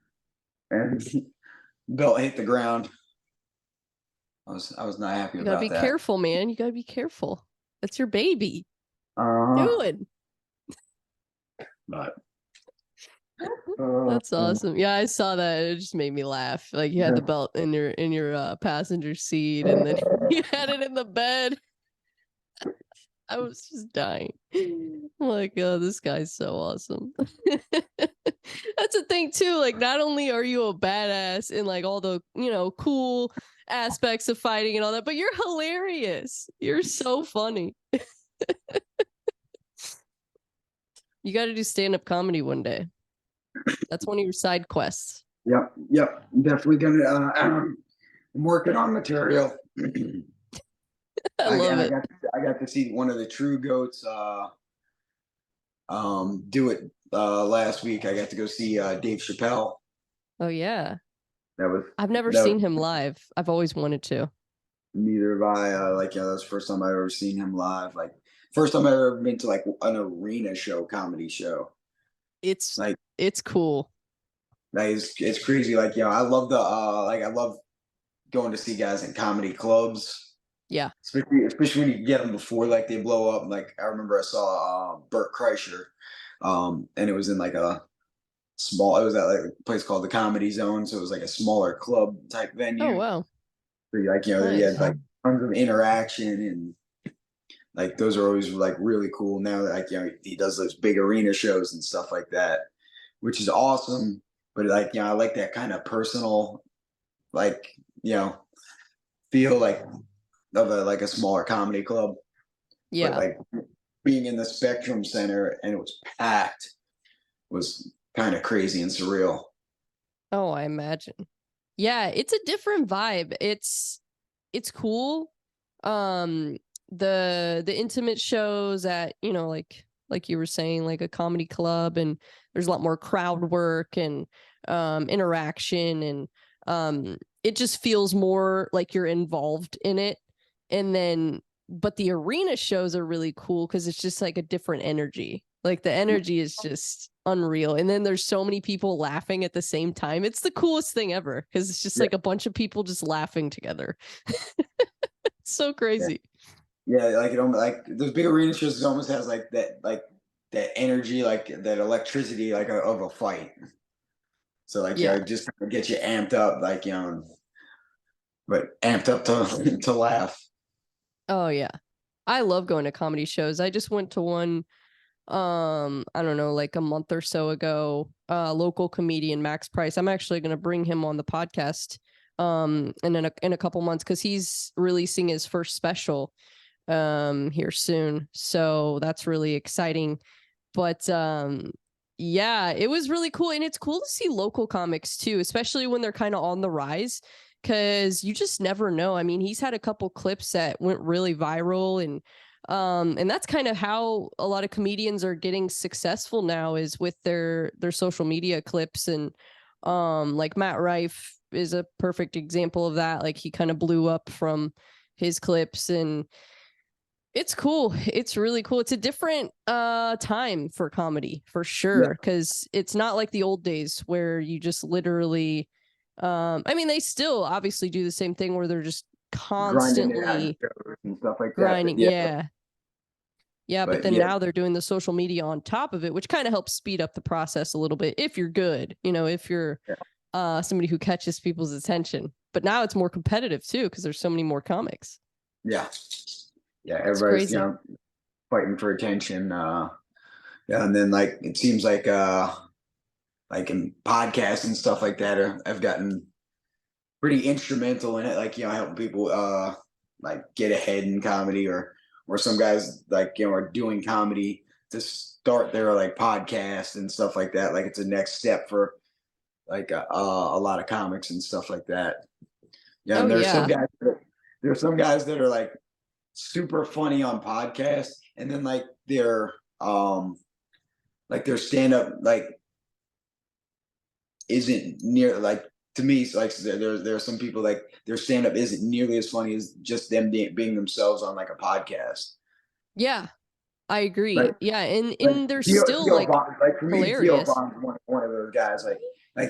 And belt hit the ground. I was not happy about that. You gotta be careful, man. You gotta be careful. That's your baby. Doing. But that's awesome. Yeah, I saw that. It just made me laugh. Like, you had the belt in your passenger seat, and then you had it in the bed. I was just dying. I'm like, oh, this guy's so awesome. That's the thing too. Like, not only are you a badass in like all the cool aspects of fighting and all that, but you're hilarious. You're so funny. You got to do stand-up comedy one day. That's one of your side quests. Yep. I'm definitely gonna. I'm working on material. I love it. I got to see one of the true GOATs do it last week. I got to go see Dave Chappelle. Oh yeah. That I've never was seen him live. I've always wanted to. neither have I. Like, yeah, that was the first time I've ever seen him live. Like, first time I've ever been to like an arena show, comedy show. It's Like, it's cool. that is, it's crazy. Like, I love the I love going to see guys in comedy clubs. Yeah. Especially when you get them before like they blow up. Like, I remember I saw Bert Kreischer, and it was in like a small. It was at like a place called the Comedy Zone, so it was like a smaller club type Oh venue. wow. So, like, you Nice. had like tons of interaction, and like those are always like really cool. Now that, like, he does those big arena shows and stuff like that, which is awesome. But like, I like that kind of personal, like, feel like of a smaller comedy club. But Yeah. like being in the Spectrum Center and it was packed was kind of crazy and surreal. Oh, I imagine. Yeah, it's a different vibe. It's cool. The intimate shows at, like you were saying, like a comedy club, and there's a lot more crowd work and interaction, and it just feels more like you're involved in it. And then but the arena shows are really cool because it's just like a different energy. Like the energy is just unreal. And then there's so many people laughing at the same time. It's the coolest thing ever because it's just like a bunch of people just laughing together. It's so crazy. Yeah, like like those big arena shows almost has like that energy, like that electricity, like of a fight. So like, Yeah. it just kind of gets you amped up, like, but amped up to to laugh. Oh yeah. I love going to comedy shows. I just went to one I don't know, like a month or so ago. Local comedian Max Price. I'm actually going to bring him on the podcast and in a couple months cuz he's releasing his first special here soon. So that's really exciting. But yeah, it was really cool, and it's cool to see local comics too, especially when they're kind of on the rise, because you just never know. I mean, he's had a couple clips that went really viral, and that's kind of how a lot of comedians are getting successful now, is with their social media clips. And like Matt Rife is a perfect example of that. Like, he kind of blew up from his clips, and it's cool. It's really cool. It's a different time for comedy, for sure, because it's not like the old days where you just literally I mean, they still obviously do the same thing where they're just constantly and stuff like that. grinding. Yeah. Yeah, but But then now they're doing the social media on top of it, which kind of helps speed up the process a little bit if you're good, if you're somebody who catches people's attention. But now it's more competitive too, because there's so many more comics. Yeah. Everybody's fighting for attention. And then like it seems like in podcasts and stuff like that have gotten pretty instrumental in it. Like, helping people like get ahead in comedy, or some guys like are doing comedy to start their like podcast and stuff like that. Like, it's a next step for like a lot of comics and stuff like that. Yeah, and there's some guys that are like super funny on podcasts, and then like their stand up like isn't near, like, to me, like there are some people like their stand up isn't nearly as funny as just them being themselves on like a podcast. Yeah, I agree. Like, and they're Theo, still like for me, hilarious. Theo Von's one of those guys.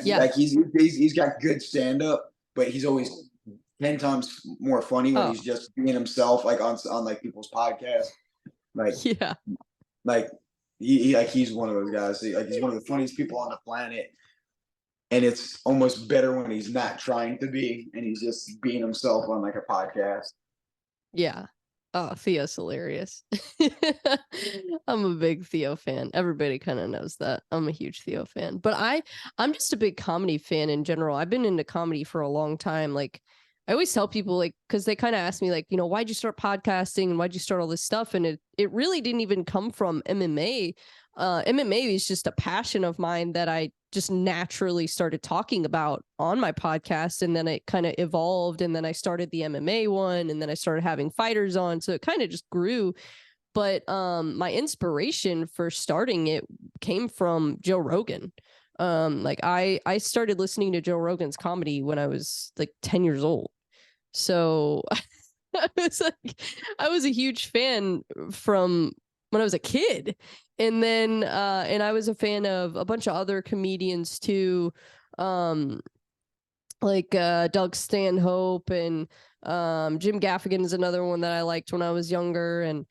Yeah. He's got good stand up, but he's always 10 times more funny when he's just being himself, like on like people's podcasts. Like, yeah, like he's one of those guys. Like, he's one of the funniest people on the planet, and it's almost better when he's not trying to be and he's just being himself on like a podcast. Yeah. Oh, Theo's hilarious. I'm a big Theo fan. Everybody kind of knows that. I'm a huge Theo fan. But I'm just a big comedy fan in general. I've been into comedy for a long time. Like, I always tell people, like, because they kind of ask me, like, why'd you start podcasting and why'd you start all this stuff? And it really didn't even come from MMA. MMA is just a passion of mine that I just naturally started talking about on my podcast. And then it kind of evolved. And then I started the MMA one, and then I started having fighters on. So it kind of just grew. But my inspiration for starting it came from Joe Rogan. Like I started listening to Joe Rogan's comedy when I was like 10 years old. So I was a huge fan from when I was a kid. And then and I was a fan of a bunch of other comedians too. Like Doug Stanhope and Jim Gaffigan is another one that I liked when I was younger. And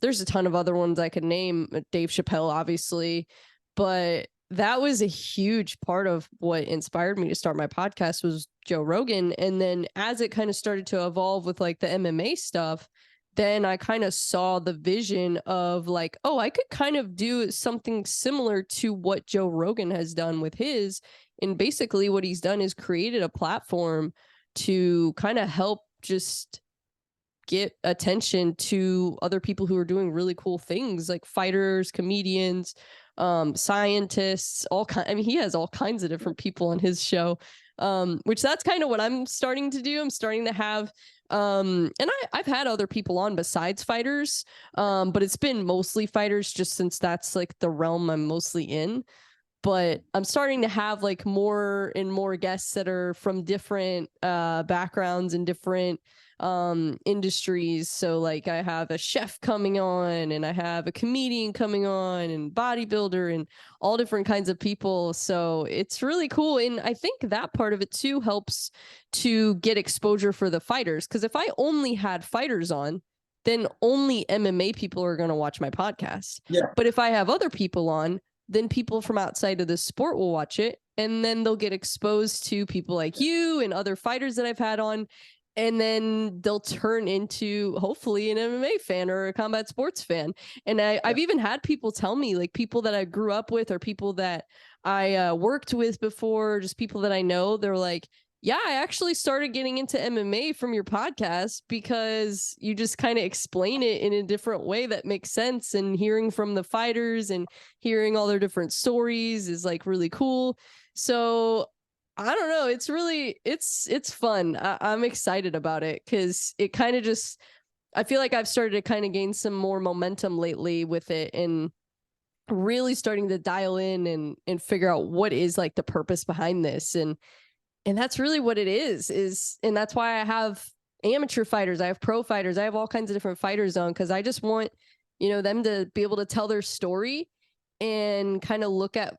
there's a ton of other ones I could name, Dave Chappelle, obviously. But that was a huge part of what inspired me to start my podcast was Joe Rogan. And then as it kind of started to evolve with like the MMA stuff, then I kind of saw the vision of like, oh, I could kind of do something similar to what Joe Rogan has done with his. And basically what he's done is created a platform to kind of help just get attention to other people who are doing really cool things like fighters, comedians, scientists, I mean, he has all kinds of different people on his show, which that's kind of what I'm starting to do. I'm starting to have, and I've had other people on besides fighters, but it's been mostly fighters just since that's like the realm I'm mostly in. But I'm starting to have like more and more guests that are from different backgrounds and different industries. So like I have a chef coming on and I have a comedian coming on and bodybuilder and all different kinds of people. So it's really cool. And I think that part of it too helps to get exposure for the fighters. Because if I only had fighters on, then only MMA people are going to watch my podcast. Yeah. But if I have other people on, then people from outside of the sport will watch it, and then they'll get exposed to people like you and other fighters that I've had on, and then they'll turn into hopefully an MMA fan or a combat sports fan. And I've even had people tell me, like people that I grew up with or people that I worked with before, just people that I know, they're like, yeah, I actually started getting into MMA from your podcast because you just kind of explain it in a different way that makes sense. And hearing from the fighters and hearing all their different stories is like really cool. So I don't know. It's really, it's fun. I'm excited about it because it kind of just, I feel like I've started to kind of gain some more momentum lately with it and really starting to dial in and figure out what is like the purpose behind this. And that's really what it is, and that's why I have amateur fighters. I have pro fighters. I have all kinds of different fighters on because I just want, them to be able to tell their story and kind of look at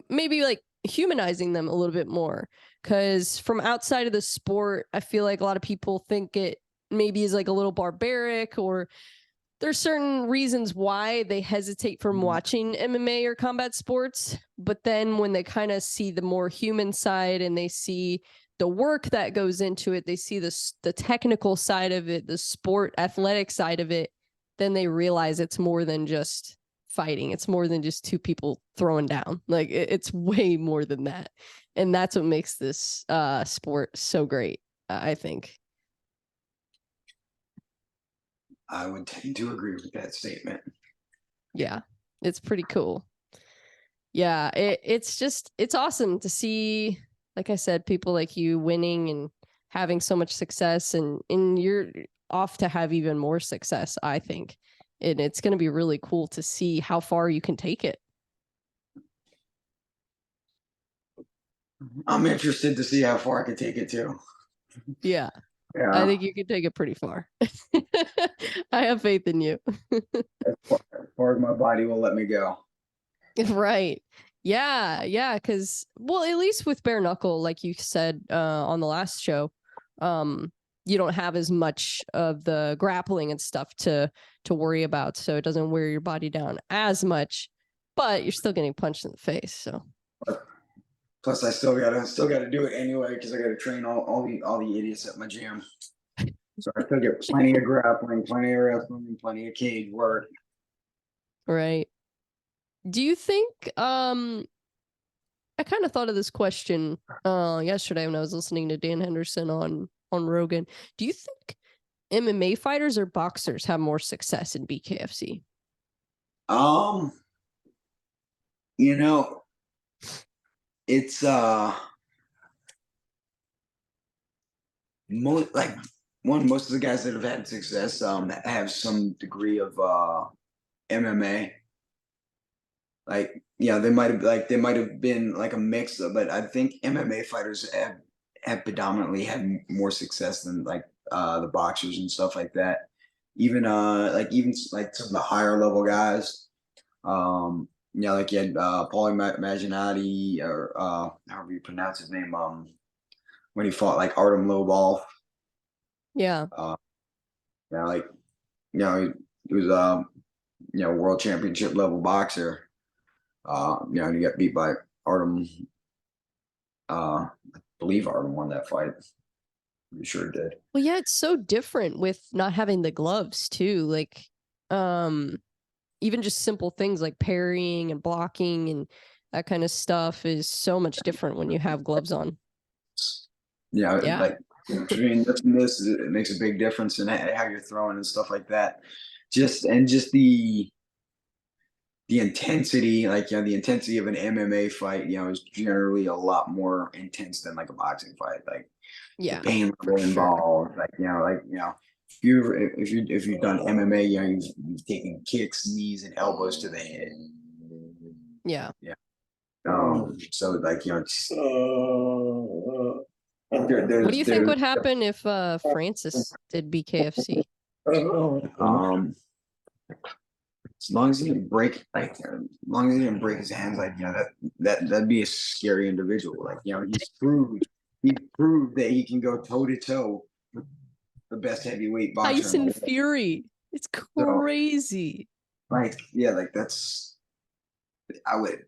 maybe like humanizing them a little bit more. Because from outside of the sport, I feel like a lot of people think it maybe is like a little barbaric, or there's certain reasons why they hesitate from watching MMA or combat sports. But then when they kind of see the more human side and they see the work that goes into it, they see the technical side of it, the sport athletic side of it, then they realize it's more than just fighting. It's more than just two people throwing down. Like it's way more than that. And that's what makes this sport so great, I think. I would tend to agree with that statement. Yeah, it's pretty cool. Yeah, it's awesome to see, like I said, people like you winning and having so much success, and you're off to have even more success, I think. And it's going to be really cool to see how far you can take it. I'm interested to see how far I can take it too. Yeah. Yeah. I think you can take it pretty far. I have faith in you. As far as my body will let me go. Right. Yeah. Because, well, at least with bare knuckle, like you said on the last show, you don't have as much of the grappling and stuff to worry about, so it doesn't wear your body down as much. But you're still getting punched in the face. So. Plus, I still gotta do it anyway because I gotta train all the idiots at my gym. So I still get plenty of grappling, plenty of wrestling, plenty of cage work. Right. Do you think I kind of thought of this question yesterday when I was listening to Dan Henderson on Rogan. Do you think MMA fighters or boxers have more success in BKFC? It's like most of the guys that have had success have some degree of MMA. Like, they might have been like a mix of, but I think MMA fighters have predominantly had more success than like the boxers and stuff like that. Even like some of the higher level guys. Like you had Paulie Malignaggi, or however you pronounce his name, when he fought like Artem Lobov. Yeah. Like, he was world championship level boxer. And he got beat by Artem. I believe Artem won that fight. Pretty sure it did. Well, yeah, it's so different with not having the gloves too. Like, even just simple things like parrying and blocking and that kind of stuff is so much different when you have gloves on. Yeah. Yeah. Between this, it makes a big difference in how you're throwing and stuff like that. Just the intensity, like, the intensity of an MMA fight, is generally a lot more intense than like a boxing fight. Like, Yeah, the pain level involved, like, if you've done MMA, you've taken kicks, knees, and elbows to the head. Yeah. So like, what do you think would happen if Francis did BKFC? As long as he didn't break, his hands, like, that'd be a scary individual. Like, he proved that he can go toe to toe with the best heavyweight boxer. Tyson Fury. It's crazy. So, like, like that's, I would.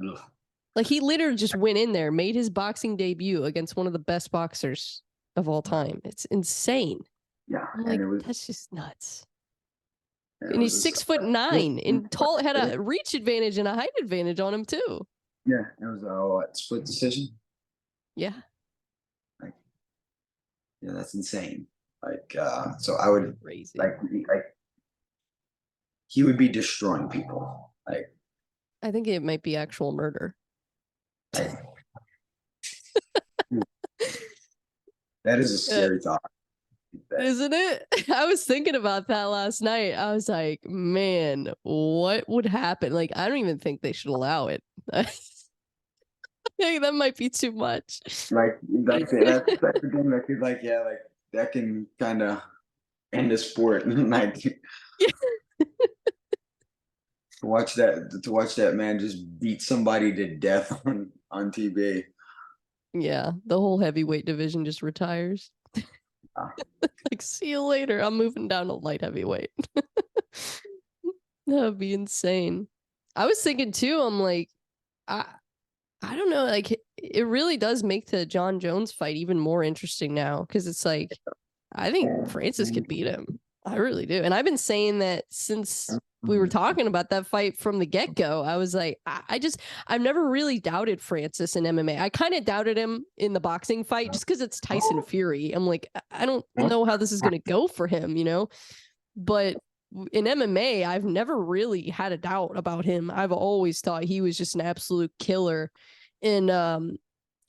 Ugh. Like, he literally just went in there, made his boxing debut against one of the best boxers of all time. It's insane. Yeah, I'm like, that's just nuts. And he's 6'9" and tall, had a reach advantage and a height advantage on him too. Yeah, it was a split decision. Yeah. Like, that's insane. Like, so I would crazy. Like he would be destroying people. Like, I think it might be actual murder. That is a scary thought. Isn't it? I was thinking about that last night. I was like, man, what would happen? Like, I don't even think they should allow it. Hey, that might be too much. Like, that's the thing that could, like, that can kind of end the sport. Like, to watch that man just beat somebody to death on TV. Yeah, the whole heavyweight division just retires. Like, see you later. I'm moving down to light heavyweight. That'd be insane. I was thinking too, I'm like, I don't know, like, it really does make the John Jones fight even more interesting now, because it's like, I think Francis could beat him. I really do. And I've been saying that since we were talking about that fight from the get-go. I was like, I've never really doubted Francis in MMA. I kind of doubted him in the boxing fight just because it's Tyson Fury. I'm like, I don't know how this is going to go for him, But in MMA, I've never really had a doubt about him. I've always thought he was just an absolute killer. And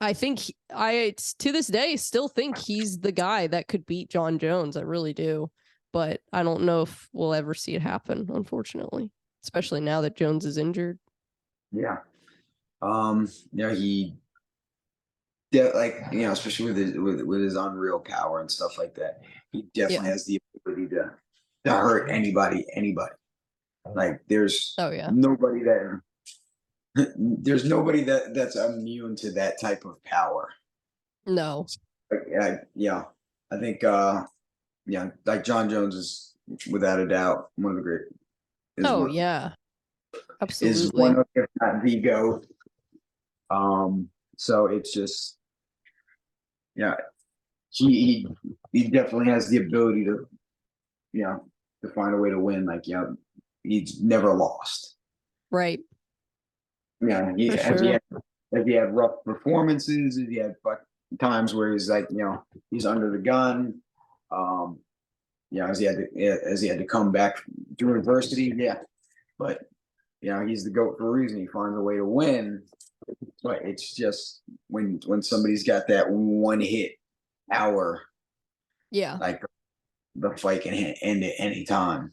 I think to this day, still think he's the guy that could beat John Jones. I really do. But I don't know if we'll ever see it happen, unfortunately, especially now that Jones is injured. Yeah. He, especially with his unreal power and stuff like that, he definitely has the ability to hurt anybody. Like, there's nobody that's immune to that type of power. No. I think like John Jones is without a doubt one of the great. Absolutely. Is one of, if not the GOAT. So it's just, he definitely has the ability to, to find a way to win. Like, he's never lost. Right. Yeah. If he had rough performances, if he had times where he's like, he's under the gun, as he had to come back through adversity. Yeah. But, he's the GOAT for a reason. He finds a way to win. But it's just when somebody's got that one hit, power. Yeah. Like the fight can end at any time.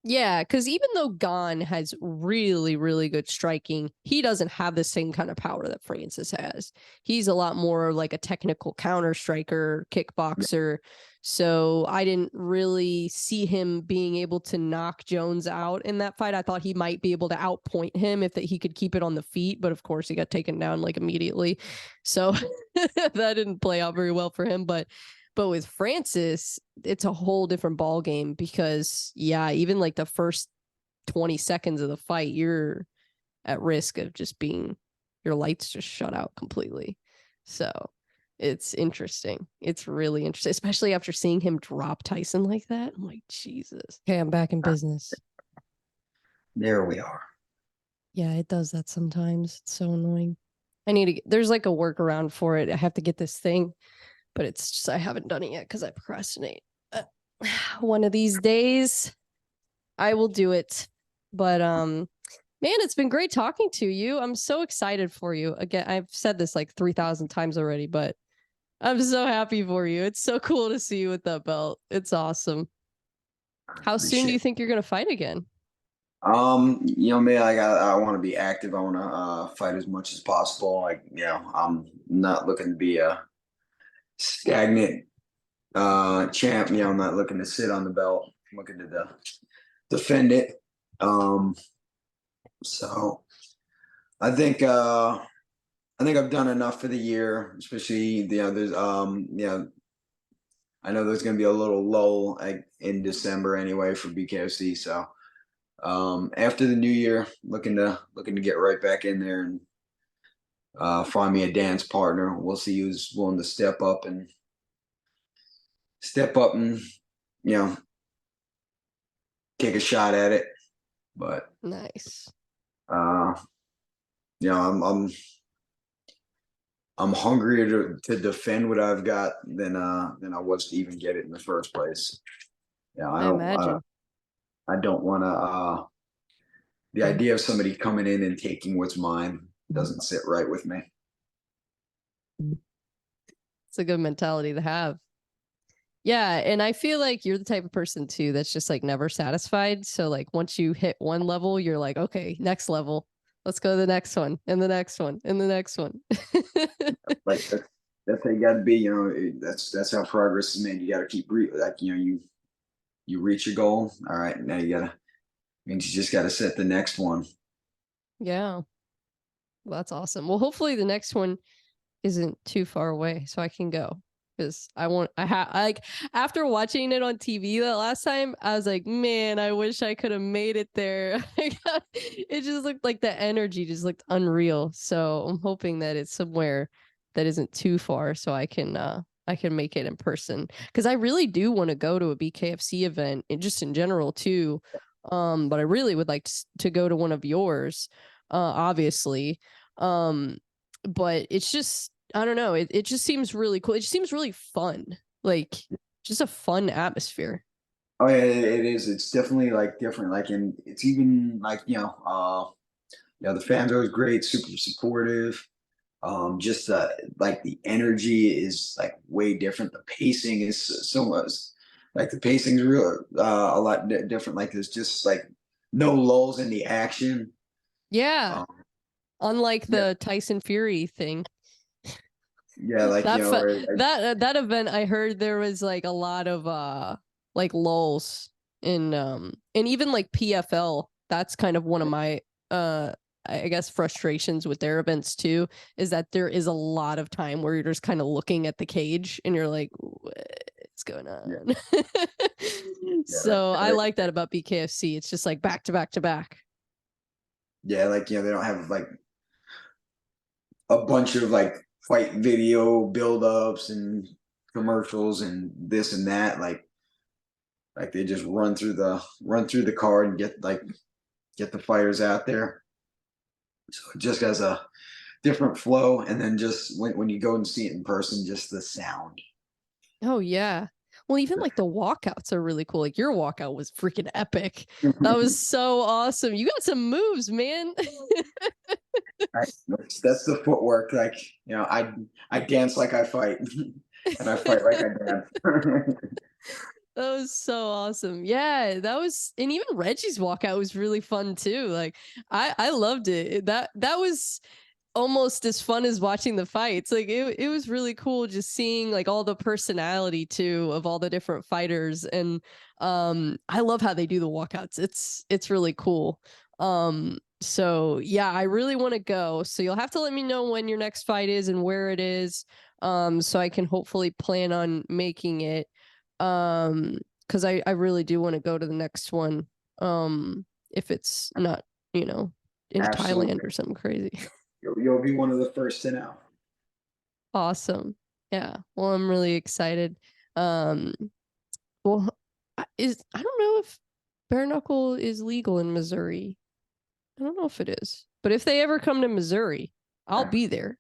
Yeah, because even though Gon has really, really good striking, he doesn't have the same kind of power that Francis has. He's a lot more like a technical counter striker, kickboxer. So I didn't really see him being able to knock Jones out in that fight. I thought he might be able to outpoint him if that he could keep it on the feet, but of course he got taken down like immediately. So that didn't play out very well for him. But with Francis, it's a whole different ball game because, yeah, even like the first 20 seconds of the fight, you're at risk of just being, your lights just shut out completely. So it's interesting. It's really interesting, especially after seeing him drop Tyson like that. I'm like, Jesus. Okay, I'm back in business. There we are. Yeah, it does that sometimes. It's so annoying. I need to get, there's like a workaround for it. I have to get this thing. But it's just, I haven't done it yet because I procrastinate. One of these days, I will do it. But man, it's been great talking to you. I'm so excited for you. Again, I've said this like 3,000 times already, but I'm so happy for you. It's so cool to see you with that belt. It's awesome. How soon do you think you're gonna fight again? You know, me, I want to be active. I want to fight as much as possible. Like, you know, I'm not looking to be a stagnant champ. You know, I'm not looking to sit on the belt. I'm looking to defend it. So I think I've done enough for the year, especially the others. I know there's going to be a little lull in December anyway for BKFC. So after the new year, looking to get right back in there and find me a dance partner. We'll see who's willing to step up and you know, take a shot at it. But Nice. you know, I'm hungrier to defend what I've got than I was to even get it in the first place. Yeah, I imagine. I don't want to. The idea of somebody coming in and taking what's mine doesn't sit right with me. It's a good mentality to have. Yeah, and I feel like you're the type of person too that's just like never satisfied. So like once you hit one level, you're like, okay, next level. Let's go to the next one, and the next one, and the next one. Like that's how you got to be. You know, that's how progress is made. You got to keep like, you know, you reach your goal. All right, now you just got to set the next one. Yeah, well, that's awesome. Well, hopefully the next one isn't too far away, so I can go. Because I like after watching it on TV that last time, I was like, man, I wish I could have made it there. It just looked like the energy just looked unreal. So I'm hoping that it's somewhere that isn't too far, so I can make it in person. Because I really do want to go to a BKFC event, and just in general too. But I really would like to go to one of yours, obviously. But it's just, I don't know. It just seems really cool. It just seems really fun. Like just a fun atmosphere. Oh yeah, it is. It's definitely like different. Like, and it's even like, you know, the fans are always great, super supportive. Just like the energy is like way different. The pacing is so much like the pacing is real a lot different. Like there's just like no lulls in the action. Yeah. Um, Unlike yeah, the Tyson Fury thing. yeah, like, you know, That event, I heard there was like a lot of like lulls in and even like PFL. That's kind of one of my I guess frustrations with their events too, is that there is a lot of time where you're just kind of looking at the cage and you're like, what's going on? So I like that about BKFC. It's just like back to back to back. yeah, like, you know, they don't have like a bunch of like fight video buildups and commercials and this and that. Like they just run through the card and get the fighters out there. So it just has a different flow. And then just when you go and see it in person, just the sound. Oh yeah. Well, even like the walkouts are really cool. Like your walkout was freaking epic. That was so awesome. You got some moves, man. That's the footwork. Like, you know, I dance like I fight. and I fight like I dance. That was so awesome. Yeah, that was, and even Reggie's walkout was really fun too. Like I loved it. That was almost as fun as watching the fights. Like it was really cool just seeing like all the personality too of all the different fighters. And I love how they do the walkouts. It's really cool. So yeah, I really want to go. So you'll have to let me know when your next fight is and where it is. So I can hopefully plan on making it. Because I really do want to go to the next one. If it's not, in Absolutely. Thailand or something crazy. You'll be one of the first to know. Awesome. Yeah. Well, I'm really excited. Well, I don't know if bare knuckle is legal in Missouri. I don't know if it is, but if they ever come to Missouri, I'll be there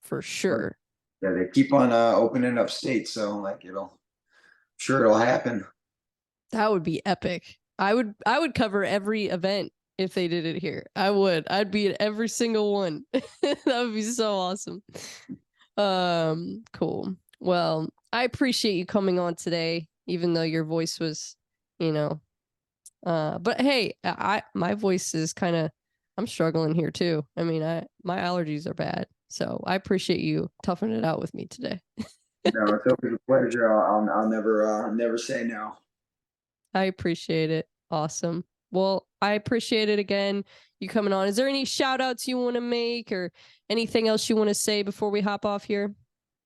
for sure. Yeah, they keep on opening up states, so like sure it'll happen. That would be epic. I would cover every event if they did it here. I'd be at every single one. That would be so awesome. Cool. Well, I appreciate you coming on today, even though your voice was, but hey, my voice is I'm struggling here too. I mean, my allergies are bad. So I appreciate you toughing it out with me today. No, it's always a pleasure. I'll never say no. I appreciate it. Awesome. Well, I appreciate it again, you coming on. Is there any shout outs you want to make or anything else you want to say before we hop off here?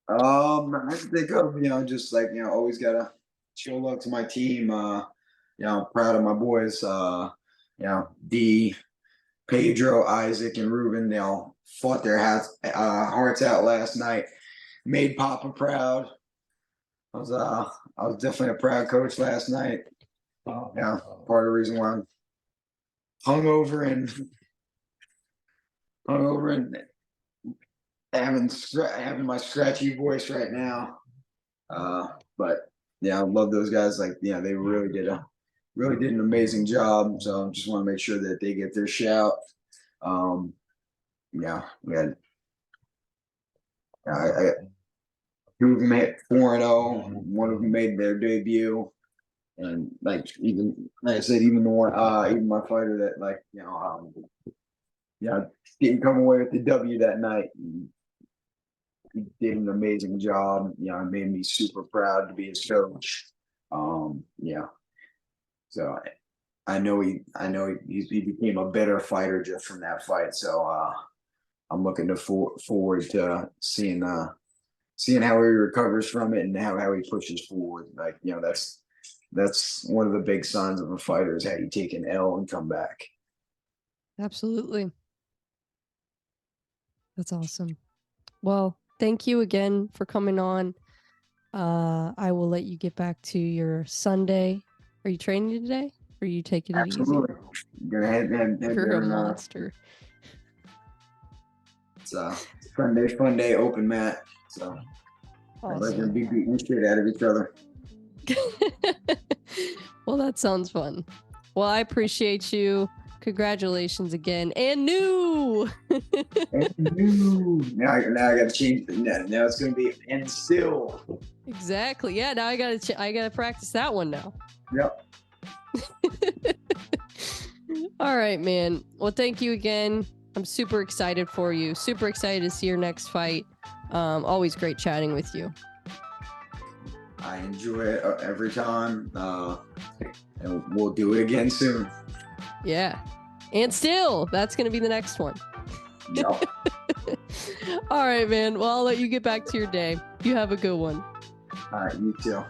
I think of, just like, always gotta show love to my team. I'm proud of my boys. D, Pedro, Isaac, and Ruben, they all fought their hearts out last night. Made Papa proud. I was definitely a proud coach last night. Yeah, part of the reason why I'm hungover and having my scratchy voice right now. But yeah, I love those guys. Like, yeah, they really did an amazing job. So I just want to make sure that they get their shout. Yeah, we had two of them hit 4-0. One of them made their debut. And like I said, even the one, even my fighter that didn't come away with the W that night. He did an amazing job. It made me super proud to be his coach. So I know he became a better fighter just from that fight. So I'm looking forward to seeing how he recovers from it and how he pushes forward. Like, that's one of the big signs of a fighter is how you take an L and come back. Absolutely. That's awesome. Well, thank you again for coming on. I will let you get back to your Sunday. Are you training today? Or are you taking it easy? Absolutely. Gonna head You're a monster. It's fun day, open mat. So awesome. We're gonna be beating the shit out of each other. Well, that sounds fun. Well, I appreciate you. Congratulations again. And new. Now I got to change the net. Now it's going to be and still. Exactly. Yeah. Now I got to practice that one now. Yep. All right, man. Well, thank you again. I'm super excited for you. Super excited to see your next fight. Always great chatting with you. I enjoy it every time. And we'll do it again soon. Yeah. And still, that's going to be the next one. Yep. All right, man. Well, I'll let you get back to your day. You have a good one. All right, you too.